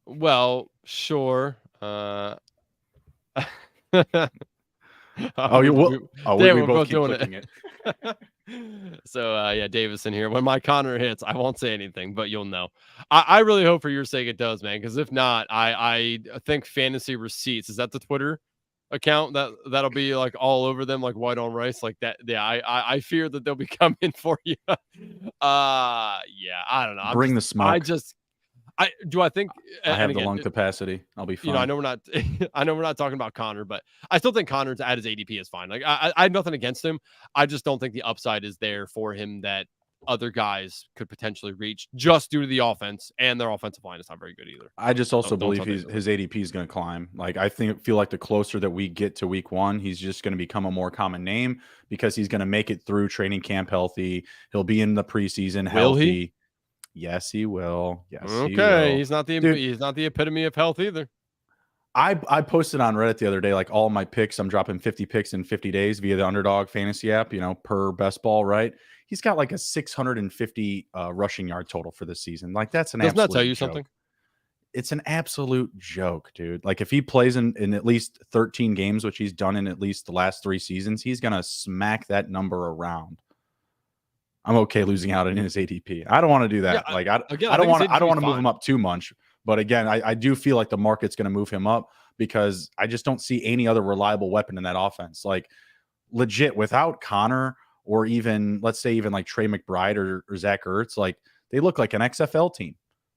Well, sure. We both keep clicking it. So yeah, Davis in here. When my Connor hits, I won't say anything, but you'll know. I really hope for your sake it does, man. Because if not, I think Fantasy Receipts, is that the Twitter account that'll be like all over them like white on rice like that? Yeah, I fear that they'll be coming for you. Yeah, I don't know. Bring the smoke. I think I have the lung capacity. I'll be fine. I know we're not talking about Connor, but I still think Connor at his ADP is fine. Like I have nothing against him. I just don't think the upside is there for him that other guys could potentially reach just due to the offense, and their offensive line is not very good either. I just also believe his ADP is going to climb. Like I feel like the closer that we get to week 1, he's just going to become a more common name because he's going to make it through training camp healthy. He'll be in the preseason healthy. Will he? Yes, he will. Yes, okay. He will. He's not the epitome of health either. I posted on Reddit the other day, like all my picks. I'm dropping 50 picks in 50 days via the Underdog fantasy app, per best ball, right? He's got like a 650 rushing yard total for this season. Like that's an absolute Doesn't that tell you joke. something? It's an absolute joke, dude. Like if he plays in at least 13 games, which he's done in at least the last 3 seasons, he's going to smack that number around. I'm okay losing out on his ADP. I don't want to do that. Yeah, I don't want to move him up too much. But again, I do feel like the market's going to move him up because I just don't see any other reliable weapon in that offense. Like legit, without Connor or even let's say even like Trey McBride or Zach Ertz, like they look like an XFL team.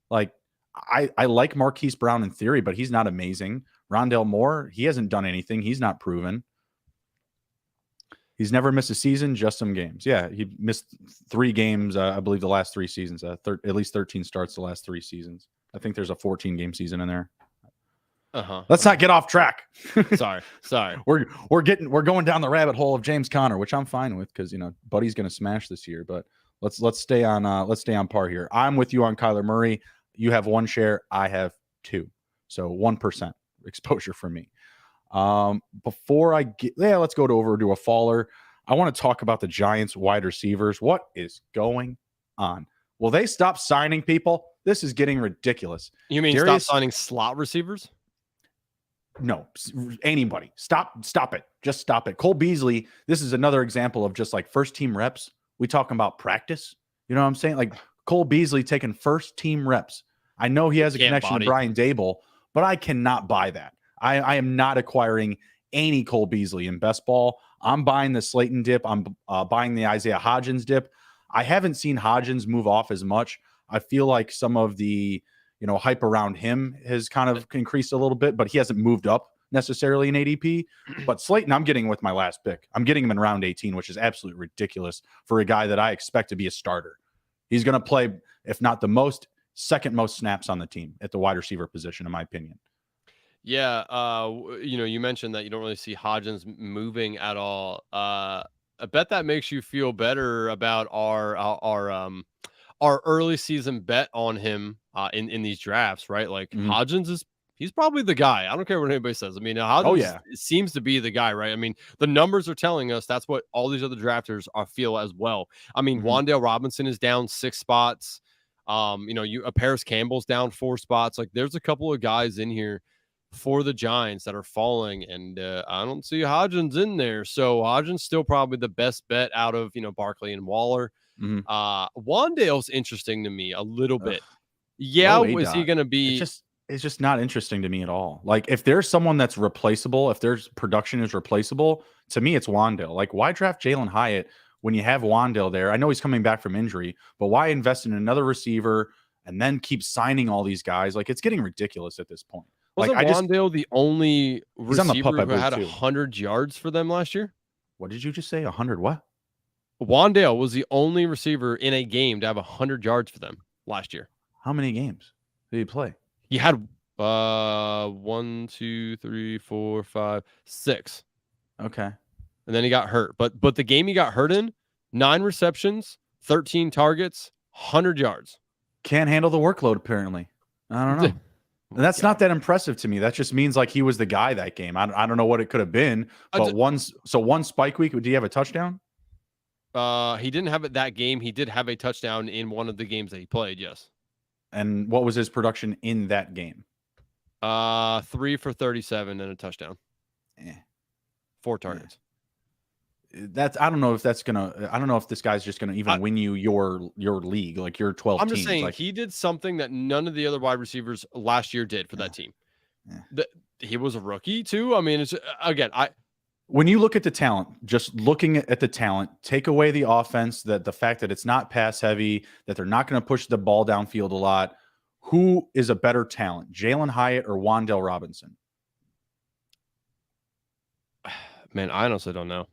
Like I like Marquise Brown in theory, but he's not amazing. Rondale Moore, he hasn't done anything. He's not proven. He's never missed a season, just some games. Yeah, he missed 3 games, I believe, the last 3 seasons. At least 13 starts the last 3 seasons. I think there's a 14-game season in there. Let's not get off track. Sorry. We're going down the rabbit hole of James Conner, which I'm fine with because Buddy's going to smash this year. But let's stay on par here. I'm with you on Kyler Murray. You have 1 share. I have 2. So 1% exposure for me. Before I get, let's go over to a faller. I want to talk about the Giants wide receivers. What is going on? Will they stop signing people? This is getting ridiculous. You mean stop signing slot receivers? No, anybody. Stop it. Just stop it. Cole Beasley, this is another example of just like first team reps. We talking about practice. You know what I'm saying? Like Cole Beasley taking first team reps. I know he has a connection to Brian Dable, but I cannot buy that. I am not acquiring any Cole Beasley in best ball. I'm buying the Slayton dip. I'm buying the Isaiah Hodgins dip. I haven't seen Hodgins move off as much. I feel like some of the hype around him has kind of increased a little bit, but he hasn't moved up necessarily in ADP. But Slayton, I'm getting with my last pick. I'm getting him in round 18, which is absolutely ridiculous for a guy that I expect to be a starter. He's going to play, if not the most, second most snaps on the team at the wide receiver position, in my opinion. Yeah, you mentioned that you don't really see Hodgins moving at all. I bet that makes you feel better about our early season bet on him in these drafts, right? Like Hodgins he's probably the guy. I don't care what anybody says. I mean, Hodgins seems to be the guy, right? I mean, the numbers are telling us that's what all these other drafters feel as well. I mean, Wan'Dale Robinson is down 6 spots. Paris Campbell's down 4 spots. Like, there's a couple of guys in here for the Giants that are falling, and I don't see Hodgins in there. So Hodgins still probably the best bet out of Barkley and Waller. Wan'Dale's interesting to me a little bit. Is he going to be? It's just not interesting to me at all. Like, if there's someone that's replaceable, if there's production is replaceable, to me it's Wan'Dale. Like, why draft Jalen Hyatt when you have Wan'Dale there? I know he's coming back from injury, but why invest in another receiver and then keep signing all these guys? Like, it's getting ridiculous at this point. Wasn't Wan'Dale the only receiver who had 100 yards for them last year? What did you just say? 100 what? Wan'Dale was the only receiver in a game to have 100 yards for them last year. How many games did he play? He had 1, 2, 3, 4, 5, 6. Okay. And then he got hurt. But the game he got hurt in, 9 receptions, 13 targets, 100 yards. Can't handle the workload, apparently. I don't know. And that's not that impressive to me. That just means like he was the guy that game. I don't know what it could have been. But one spike week, did he have a touchdown? He didn't have it that game. He did have a touchdown in one of the games that he played, yes. And what was his production in that game? 3 for 37 and a touchdown. 4 targets. I don't know if this guy's just gonna even win you your league, like your 12 I'm just teams. saying like, he did something that none of the other wide receivers last year did for that team. He was a rookie too. I mean, it's again, when you look at the talent, just looking at the talent, take away the offense, that the fact that it's not pass heavy, that they're not going to push the ball downfield a lot. Who is a better talent, Jalen Hyatt or Wan'Dale Robinson? Man, I honestly don't know.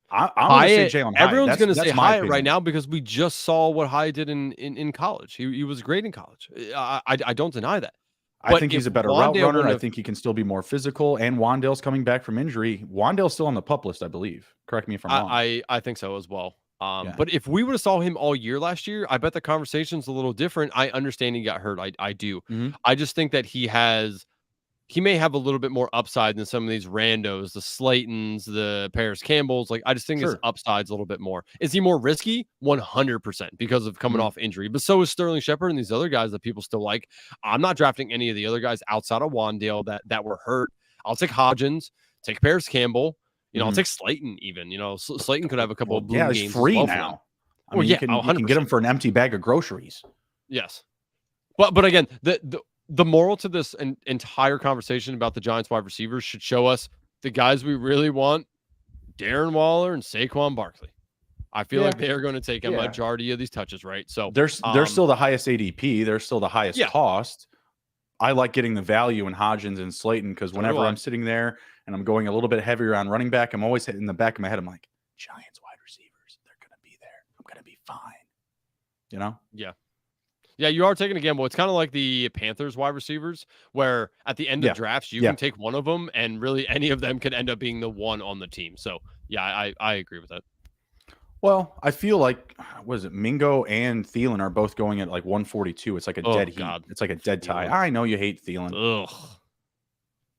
I'm going to say Jalen Hyatt. Everyone's going to say Hyatt right now because we just saw what Hyatt did in college. He was great in college. I don't deny that. I think he's a better route runner. I think he can still be more physical. And Wan'Dale's coming back from injury. Wan'Dale's still on the PUP list, I believe. Correct me if I'm wrong. I think so as well. But if we would have saw him all year last year, I bet the conversation's a little different. I understand he got hurt. I do. I just think that he may have a little bit more upside than some of these randos, the Slaytons, the Paris Campbells. Like, I just think his upside's a little bit more. Is he more risky? 100% because of coming off injury. But so is Sterling Shepard and these other guys that people still like. I'm not drafting any of the other guys outside of Wan'Dale that were hurt. I'll take Hodgins, take Paris Campbell. I'll take Slayton even. Slayton could have a couple of boom games. He's free now. I mean, you can get him for an empty bag of groceries. Yes. But again, the moral to this entire conversation about the Giants wide receivers should show us the guys we really want, Darren Waller and Saquon Barkley. I feel like they are going to take a majority of these touches, right? So they're still the highest ADP. They're still the highest cost. I like getting the value in Hodgins and Slayton because whenever I'm sitting there and I'm going a little bit heavier on running back, I'm always hitting the back of my head. I'm like, Giants wide receivers, they're going to be there. I'm going to be fine. Yeah. Yeah, you are taking a gamble. It's kind of like the Panthers wide receivers, where at the end of drafts, you can take one of them, and really any of them could end up being the one on the team. So, yeah, I agree with that. Well, I feel like, was it Mingo and Thielen are both going at like 142. It's like a dead heat. God. It's like a dead tie. Thielen. I know you hate Thielen. Ugh.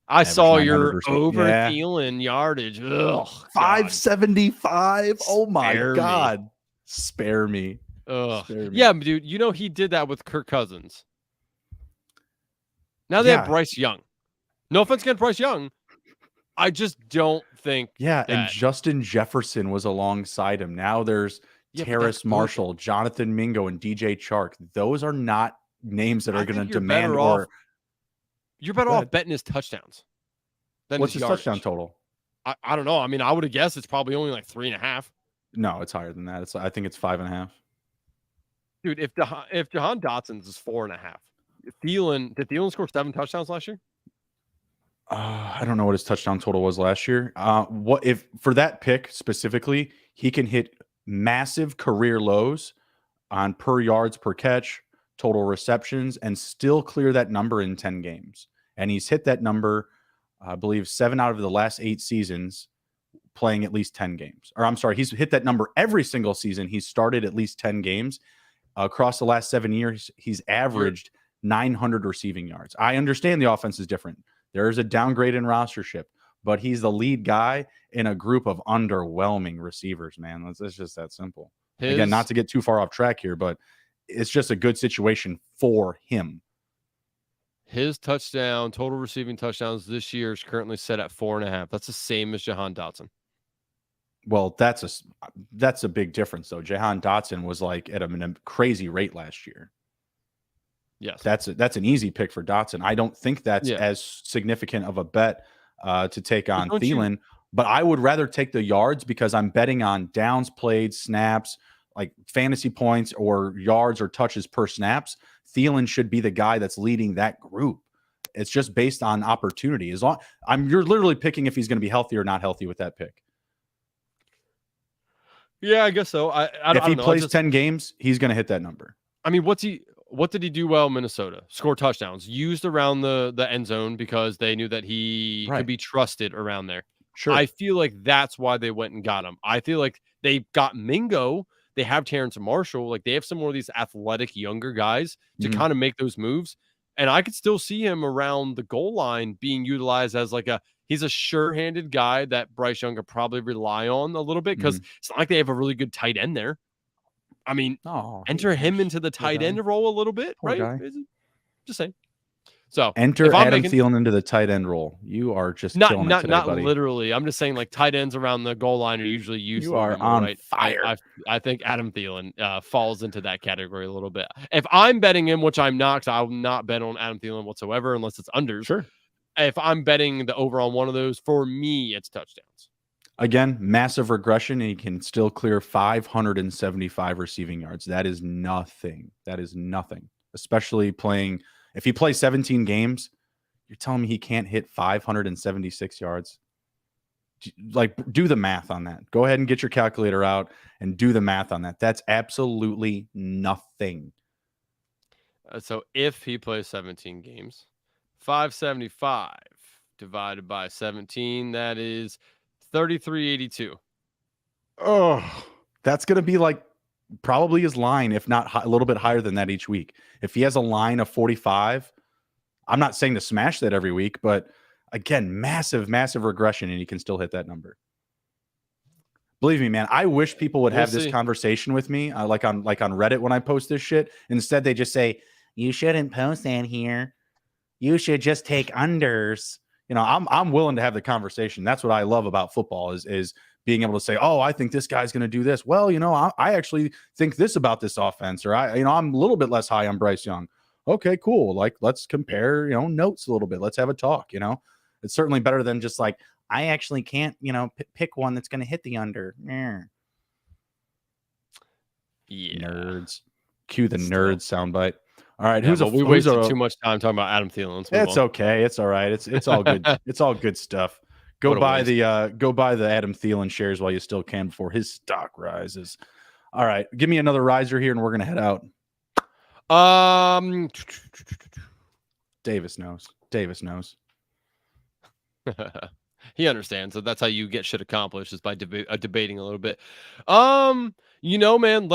I saw 900 your or so. over Yeah. Thielen yardage. Ugh. 575. Oh my Spare me. God. Spare me. Ugh. Spare me. Yeah, dude. You know he did that with Kirk Cousins. Now they have Bryce Young. No offense against Bryce Young. I just don't think. Yeah, and Justin Jefferson was alongside him. Now there's Terrace Marshall, Jonathan Mingo, and DJ Chark. Those are not names that are going to demand or. You're better off betting his touchdowns. What's his touchdown total? I don't know. I mean, I would have guessed it's probably only like 3.5. No, it's higher than that. I think it's 5.5. Dude, if Jahan Dotson's is 4.5, did Thielen score 7 touchdowns last year? I don't know what his touchdown total was last year. What if for that pick specifically, he can hit massive career lows on per yards per catch, total receptions, and still clear that number in 10 games. And he's hit that number, I believe, 7 out of the last 8 seasons playing at least 10 games. Or I'm sorry, he's hit that number every single season. He's started at least 10 games. Across the last 7 years, he's averaged 900 receiving yards. I understand the offense is different. There is a downgrade in rostership, but he's the lead guy in a group of underwhelming receivers, man. It's just that simple. Again, not to get too far off track here, but it's just a good situation for him. His total receiving touchdowns this year is currently set at 4.5. That's the same as Jahan Dotson. Well, that's a big difference, though. Jahan Dotson was like at a crazy rate last year. Yes, that's an easy pick for Dotson. I don't think that's as significant of a bet to take on Thielen, but I would rather take the yards because I'm betting on downs played, snaps, like fantasy points or yards or touches per snaps. Thielen should be the guy that's leading that group. It's just based on opportunity. You're literally picking if he's going to be healthy or not healthy with that pick. Yeah, I guess so. If he plays 10 games, he's going to hit that number. I mean, what did he do well in Minnesota? Score touchdowns, used around the end zone because they knew that he could be trusted around there. Sure. I feel like that's why they went and got him. I feel like they got Mingo. They have Terrence Marshall. Like they have some more of these athletic younger guys to kind of make those moves. And I could still see him around the goal line being utilized as he's a sure-handed guy that Bryce Young could probably rely on a little bit because it's not like they have a really good tight end there. I mean, enter him into the tight end role a little bit, right? Just saying. So enter Adam Thielen into the tight end role. You are just killing it today, not buddy. Literally. I'm just saying, like tight ends around the goal line are usually used. You are on fire. I think Adam Thielen falls into that category a little bit. If I'm betting him, which I'm not, because I will not bet on Adam Thielen whatsoever unless it's unders. Sure. If I'm betting the over on one of those, for me, it's touchdowns. Again, massive regression, and he can still clear 575 receiving yards. That is nothing. Especially playing. If he plays 17 games, you're telling me he can't hit 576 yards? Like, do the math on that. Go ahead and get your calculator out and do the math on that. That's absolutely nothing. So if he plays 17 games, 575 divided by 17, that is 3382. Oh, that's going to be like probably his line, if not a little bit higher than that each week. If he has a line of 45, I'm not saying to smash that every week, but again, massive regression, and he can still hit that number. Believe me, man, I wish people would have this conversation with me, like on Reddit when I post this shit. Instead, they just say, you shouldn't post that here. You should just take unders. You know, I'm willing to have the conversation. That's what I love about football is being able to say, oh, I think this guy's going to do this. Well, you know, I actually think this about this offense, or I'm a little bit less high on Bryce Young. Okay, cool. Like, let's compare, notes a little bit. Let's have a talk. It's certainly better than just like, I actually can't, pick one that's going to hit the under. Yeah. Nerds. Cue the nerds soundbite. All right, we wasted too much time talking about Adam Thielen. It's okay. It's all right. It's all good. It's all good stuff. Go buy the Adam Thielen shares while you still can before his stock rises. All right, give me another riser here, and we're gonna head out. Davis knows. he understands. So that's how you get shit accomplished, is by debating a little bit. Man,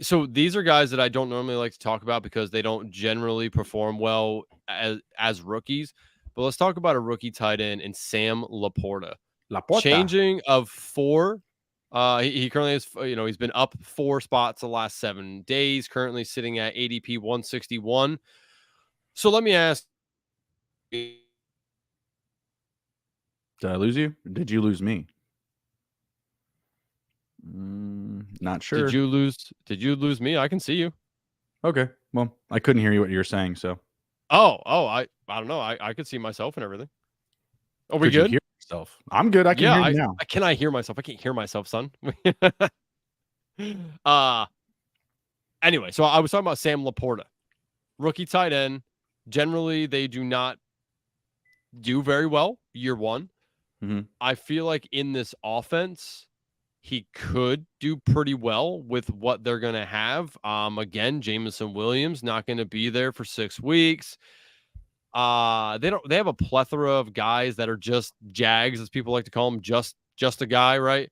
so these are guys that I don't normally like to talk about because they don't generally perform well as rookies. But let's talk about a rookie tight end in Sam Laporta. Changing of 4. He currently has, he's been up 4 spots the last 7 days, currently sitting at ADP 161. So let me ask. Did I lose you? Or did you lose me? Not sure. Did you lose me? I can see you. Okay. Well, I couldn't hear you what you were saying, so. I don't know. I could see myself and everything. Are we Could you good? hear yourself? I'm good. I can hear you now. Can I hear myself? I can't hear myself, son. Anyway, so I was talking about Sam Laporta, rookie tight end. Generally, they do not do very well year one. Mm-hmm. I feel like in this offense, he could do pretty well with what they're going to have. Again, Jameson Williams not going to be there for 6 weeks. They have a plethora of guys that are just Jags, as people like to call them, just a guy, right?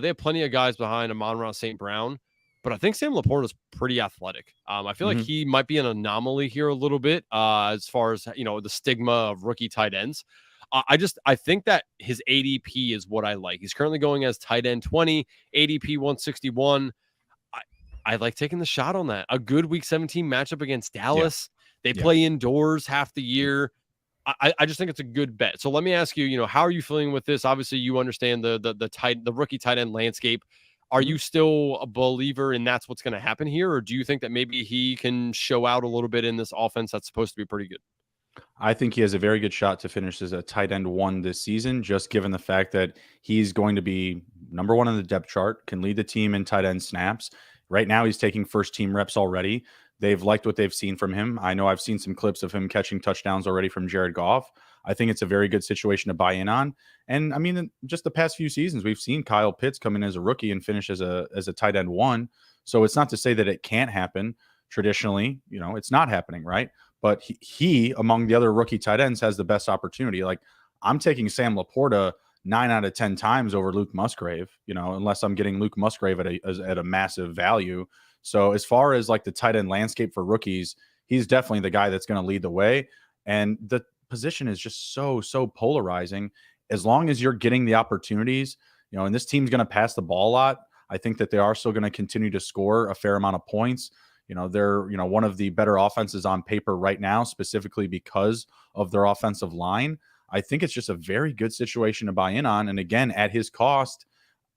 They have plenty of guys behind Amon-Ra St. Brown, but I think Sam Laporta is pretty athletic. I feel like he might be an anomaly here a little bit, as far as, the stigma of rookie tight ends. I think that his ADP is what I like. He's currently going as tight end 20, ADP 161. I like taking the shot on that. A good week 17 matchup against Dallas. They play indoors half the year. I just think it's a good bet. So let me ask you, how are you feeling with this? Obviously, you understand the rookie tight end landscape. Are you still a believer in that's what's going to happen here? Or do you think that maybe he can show out a little bit in this offense that's supposed to be pretty good? I think he has a very good shot to finish as a tight end 1 this season, just given the fact that he's going to be number 1 on the depth chart, can lead the team in tight end snaps. Right now, he's taking first team reps already. They've liked what they've seen from him. I know I've seen some clips of him catching touchdowns already from Jared Goff. I think it's a very good situation to buy in on. And I mean, just the past few seasons, we've seen Kyle Pitts come in as a rookie and finish as a tight end 1. So it's not to say that it can't happen. Traditionally, it's not happening, right? But he, among the other rookie tight ends, has the best opportunity. Like, I'm taking Sam Laporta 9 out of 10 times over Luke Musgrave, unless I'm getting Luke Musgrave at a massive value. So as far as like the tight end landscape for rookies, he's definitely the guy that's going to lead the way. And the position is just so polarizing. As long as you're getting the opportunities, and this team's going to pass the ball a lot, I think that they are still going to continue to score a fair amount of points. They're, one of the better offenses on paper right now, specifically because of their offensive line. I think it's just a very good situation to buy in on. And again, at his cost,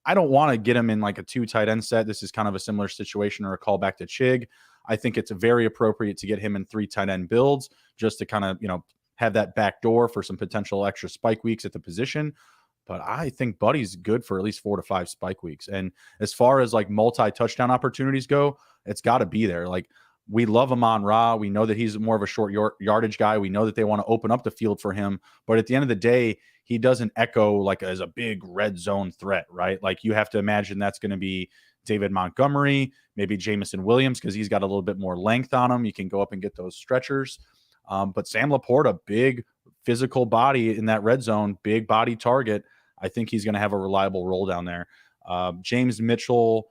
I don't want to get him in like a 2 tight end set. This is kind of a similar situation or a callback to Chig. I think it's very appropriate to get him in 3 tight end builds just to kind of, have that back door for some potential extra spike weeks at the position. But I think Buddy's good for at least 4 to 5 spike weeks. And as far as like multi-touchdown opportunities go, it's got to be there. Like, we love Amon-Ra. We know that he's more of a short yardage guy. We know that they want to open up the field for him. But at the end of the day, he doesn't echo like as a big red zone threat, right? Like, you have to imagine that's going to be David Montgomery, maybe Jameson Williams, because he's got a little bit more length on him. You can go up and get those stretchers. But Sam Laporta, big physical body in that red zone, big body target. I think he's going to have a reliable role down there. James Mitchell,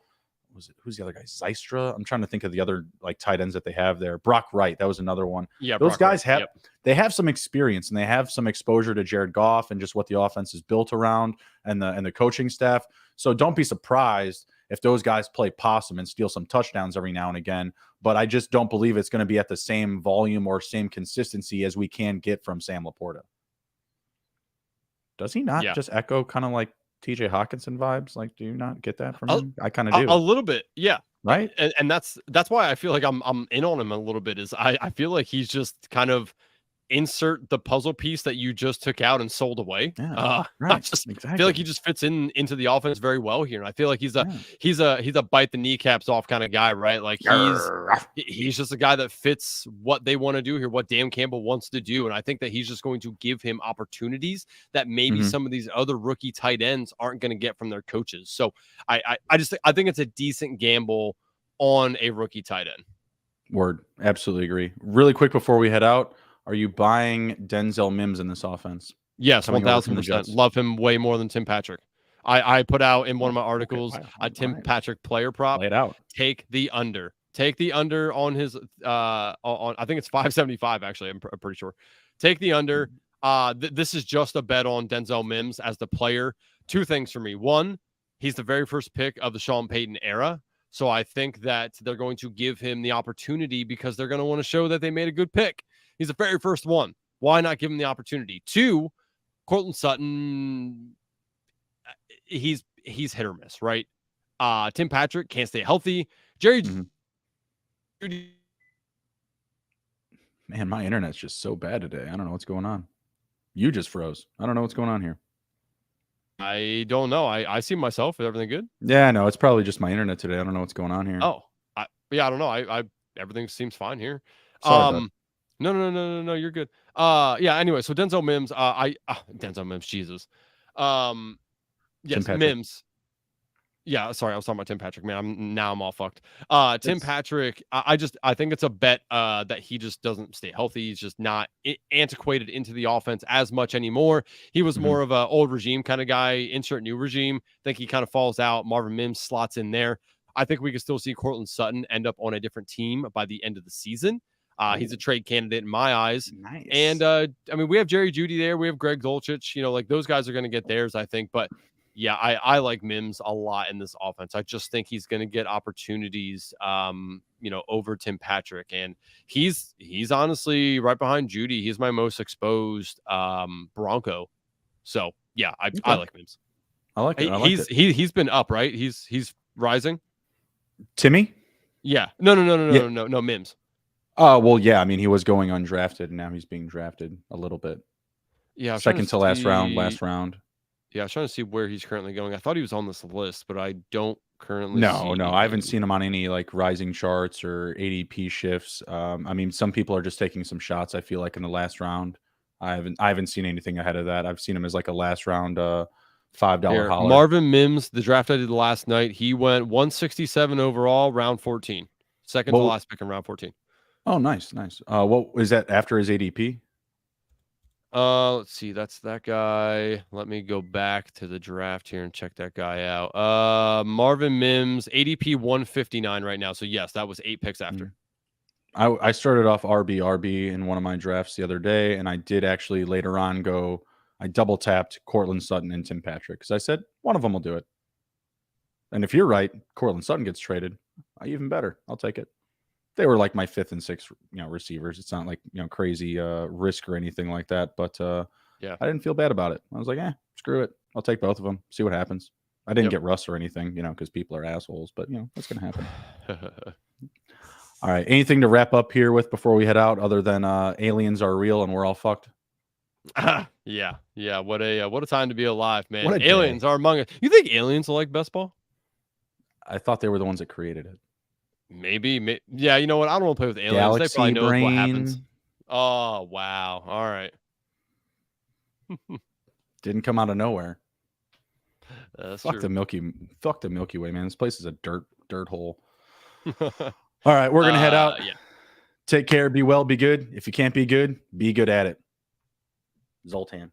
who's the other guy? Zystra. I'm trying to think of the other like tight ends that they have there. Brock Wright, that was another one. Yeah, those guys they have some experience and they have some exposure to Jared Goff and just what the offense is built around and the coaching staff. So don't be surprised if those guys play possum and steal some touchdowns every now and again. But I just don't believe it's going to be at the same volume or same consistency as we can get from Sam Laporta. Does he not just echo kind of like TJ Hawkinson vibes? Like, do you not get that from him? I kind of do. A little bit, yeah. Right. And that's why I feel like I'm in on him a little bit. Is I feel like he's just kind of insert the puzzle piece that you just took out and sold away. Yeah, right. I feel like he just fits into the offense very well here. And I feel like he's a bite the kneecaps off kind of guy, right? Like he's just a guy that fits what they want to do here, what Dan Campbell wants to do. And I think that he's just going to give him opportunities that maybe some of these other rookie tight ends aren't going to get from their coaches. So I think it's a decent gamble on a rookie tight end. Word. Absolutely agree. Really quick before we head out, are you buying Denzel Mims in this offense? Yes, coming over from the 1000%. Jets. Love him way more than Tim Patrick. I put out in one of my articles a Tim Patrick player prop. Lay it out. Take the under. Take the under on his on I think it's 575 actually. I'm pretty sure. Take the under. This is just a bet on Denzel Mims as the player. Two things for me. One, he's the very first pick of the Sean Payton era. So I think that they're going to give him the opportunity because they're going to want to show that they made a good pick. He's the very first one. Why not give him the opportunity? Two, Courtland Sutton, he's hit or miss, right? Tim Patrick can't stay healthy. Jerry Jeudy. Man, my internet's just so bad today. I don't know what's going on. You just froze. I don't know what's going on here. I don't know. I see myself. Is everything good? Yeah, no, it's probably just my internet today. I don't know what's going on here. Oh, I don't know. I everything seems fine here. Sorry, No, you're good. Yeah, anyway, so Denzel Mims, Denzel Mims, Jesus. Yes, Mims. Yeah, sorry, I was talking about Tim Patrick, man. I'm all fucked. Tim Patrick, I think it's a bet that he just doesn't stay healthy. He's just not antiquated into the offense as much anymore. He was more of an old regime kind of guy, insert new regime. I think he kind of falls out. Marvin Mims slots in there. I think we could still see Courtland Sutton end up on a different team by the end of the season. He's a trade candidate in my eyes. Nice. And I mean, we have Jerry Jeudy there. We have Greg Dulcich. You know, like those guys are going to get theirs, I think. But yeah, I like Mims a lot in this offense. I just think he's going to get opportunities, over Tim Patrick. And he's honestly right behind Jeudy. He's my most exposed Bronco. So yeah, I like Mims. I like it. He's been up, right? He's rising. Timmy? Yeah. No, Mims. Oh, well, yeah. I mean, he was going undrafted, and now he's being drafted a little bit. Yeah. Second to last round. Yeah, I was trying to see where he's currently going. I thought he was on this list, but I don't currently No, I haven't seen him on any like rising charts or ADP shifts. I mean, some people are just taking some shots, I feel like, in the last round. I haven't seen anything ahead of that. I've seen him as like a last round $5 holler. Marvin Mims, the draft I did last night, he went 167 overall, round 14. Second to last pick in round 14. Oh, nice. What is that after his ADP? Let's see. That's that guy. Let me go back to the draft here and check that guy out. Marvin Mims, ADP 159 right now. So yes, that was 8 picks after. I started off RB in one of my drafts the other day, and I did actually later on I double tapped Courtland Sutton and Tim Patrick because I said one of them will do it. And if you're right, Courtland Sutton gets traded. Even better. I'll take it. They were like my 5th and 6th, receivers. It's not like, crazy risk or anything like that. But yeah, I didn't feel bad about it. I was like, screw it. I'll take both of them. See what happens. I didn't get Russ or anything, because people are assholes. But that's gonna happen. All right. Anything to wrap up here with before we head out, other than aliens are real and we're all fucked? Yeah. What a time to be alive, man. Aliens are among us. You think aliens will like best ball? I thought they were the ones that created it. Maybe. Yeah, you know what? I don't want to play with aliens. Galaxy they probably know brain. What happens. Oh, wow. All right. Didn't come out of nowhere. Fuck true. Fuck the Milky Way, man. This place is a dirt hole. All right, we're gonna head out. Yeah. Take care. Be well. Be good. If you can't be good at it. Zoltan.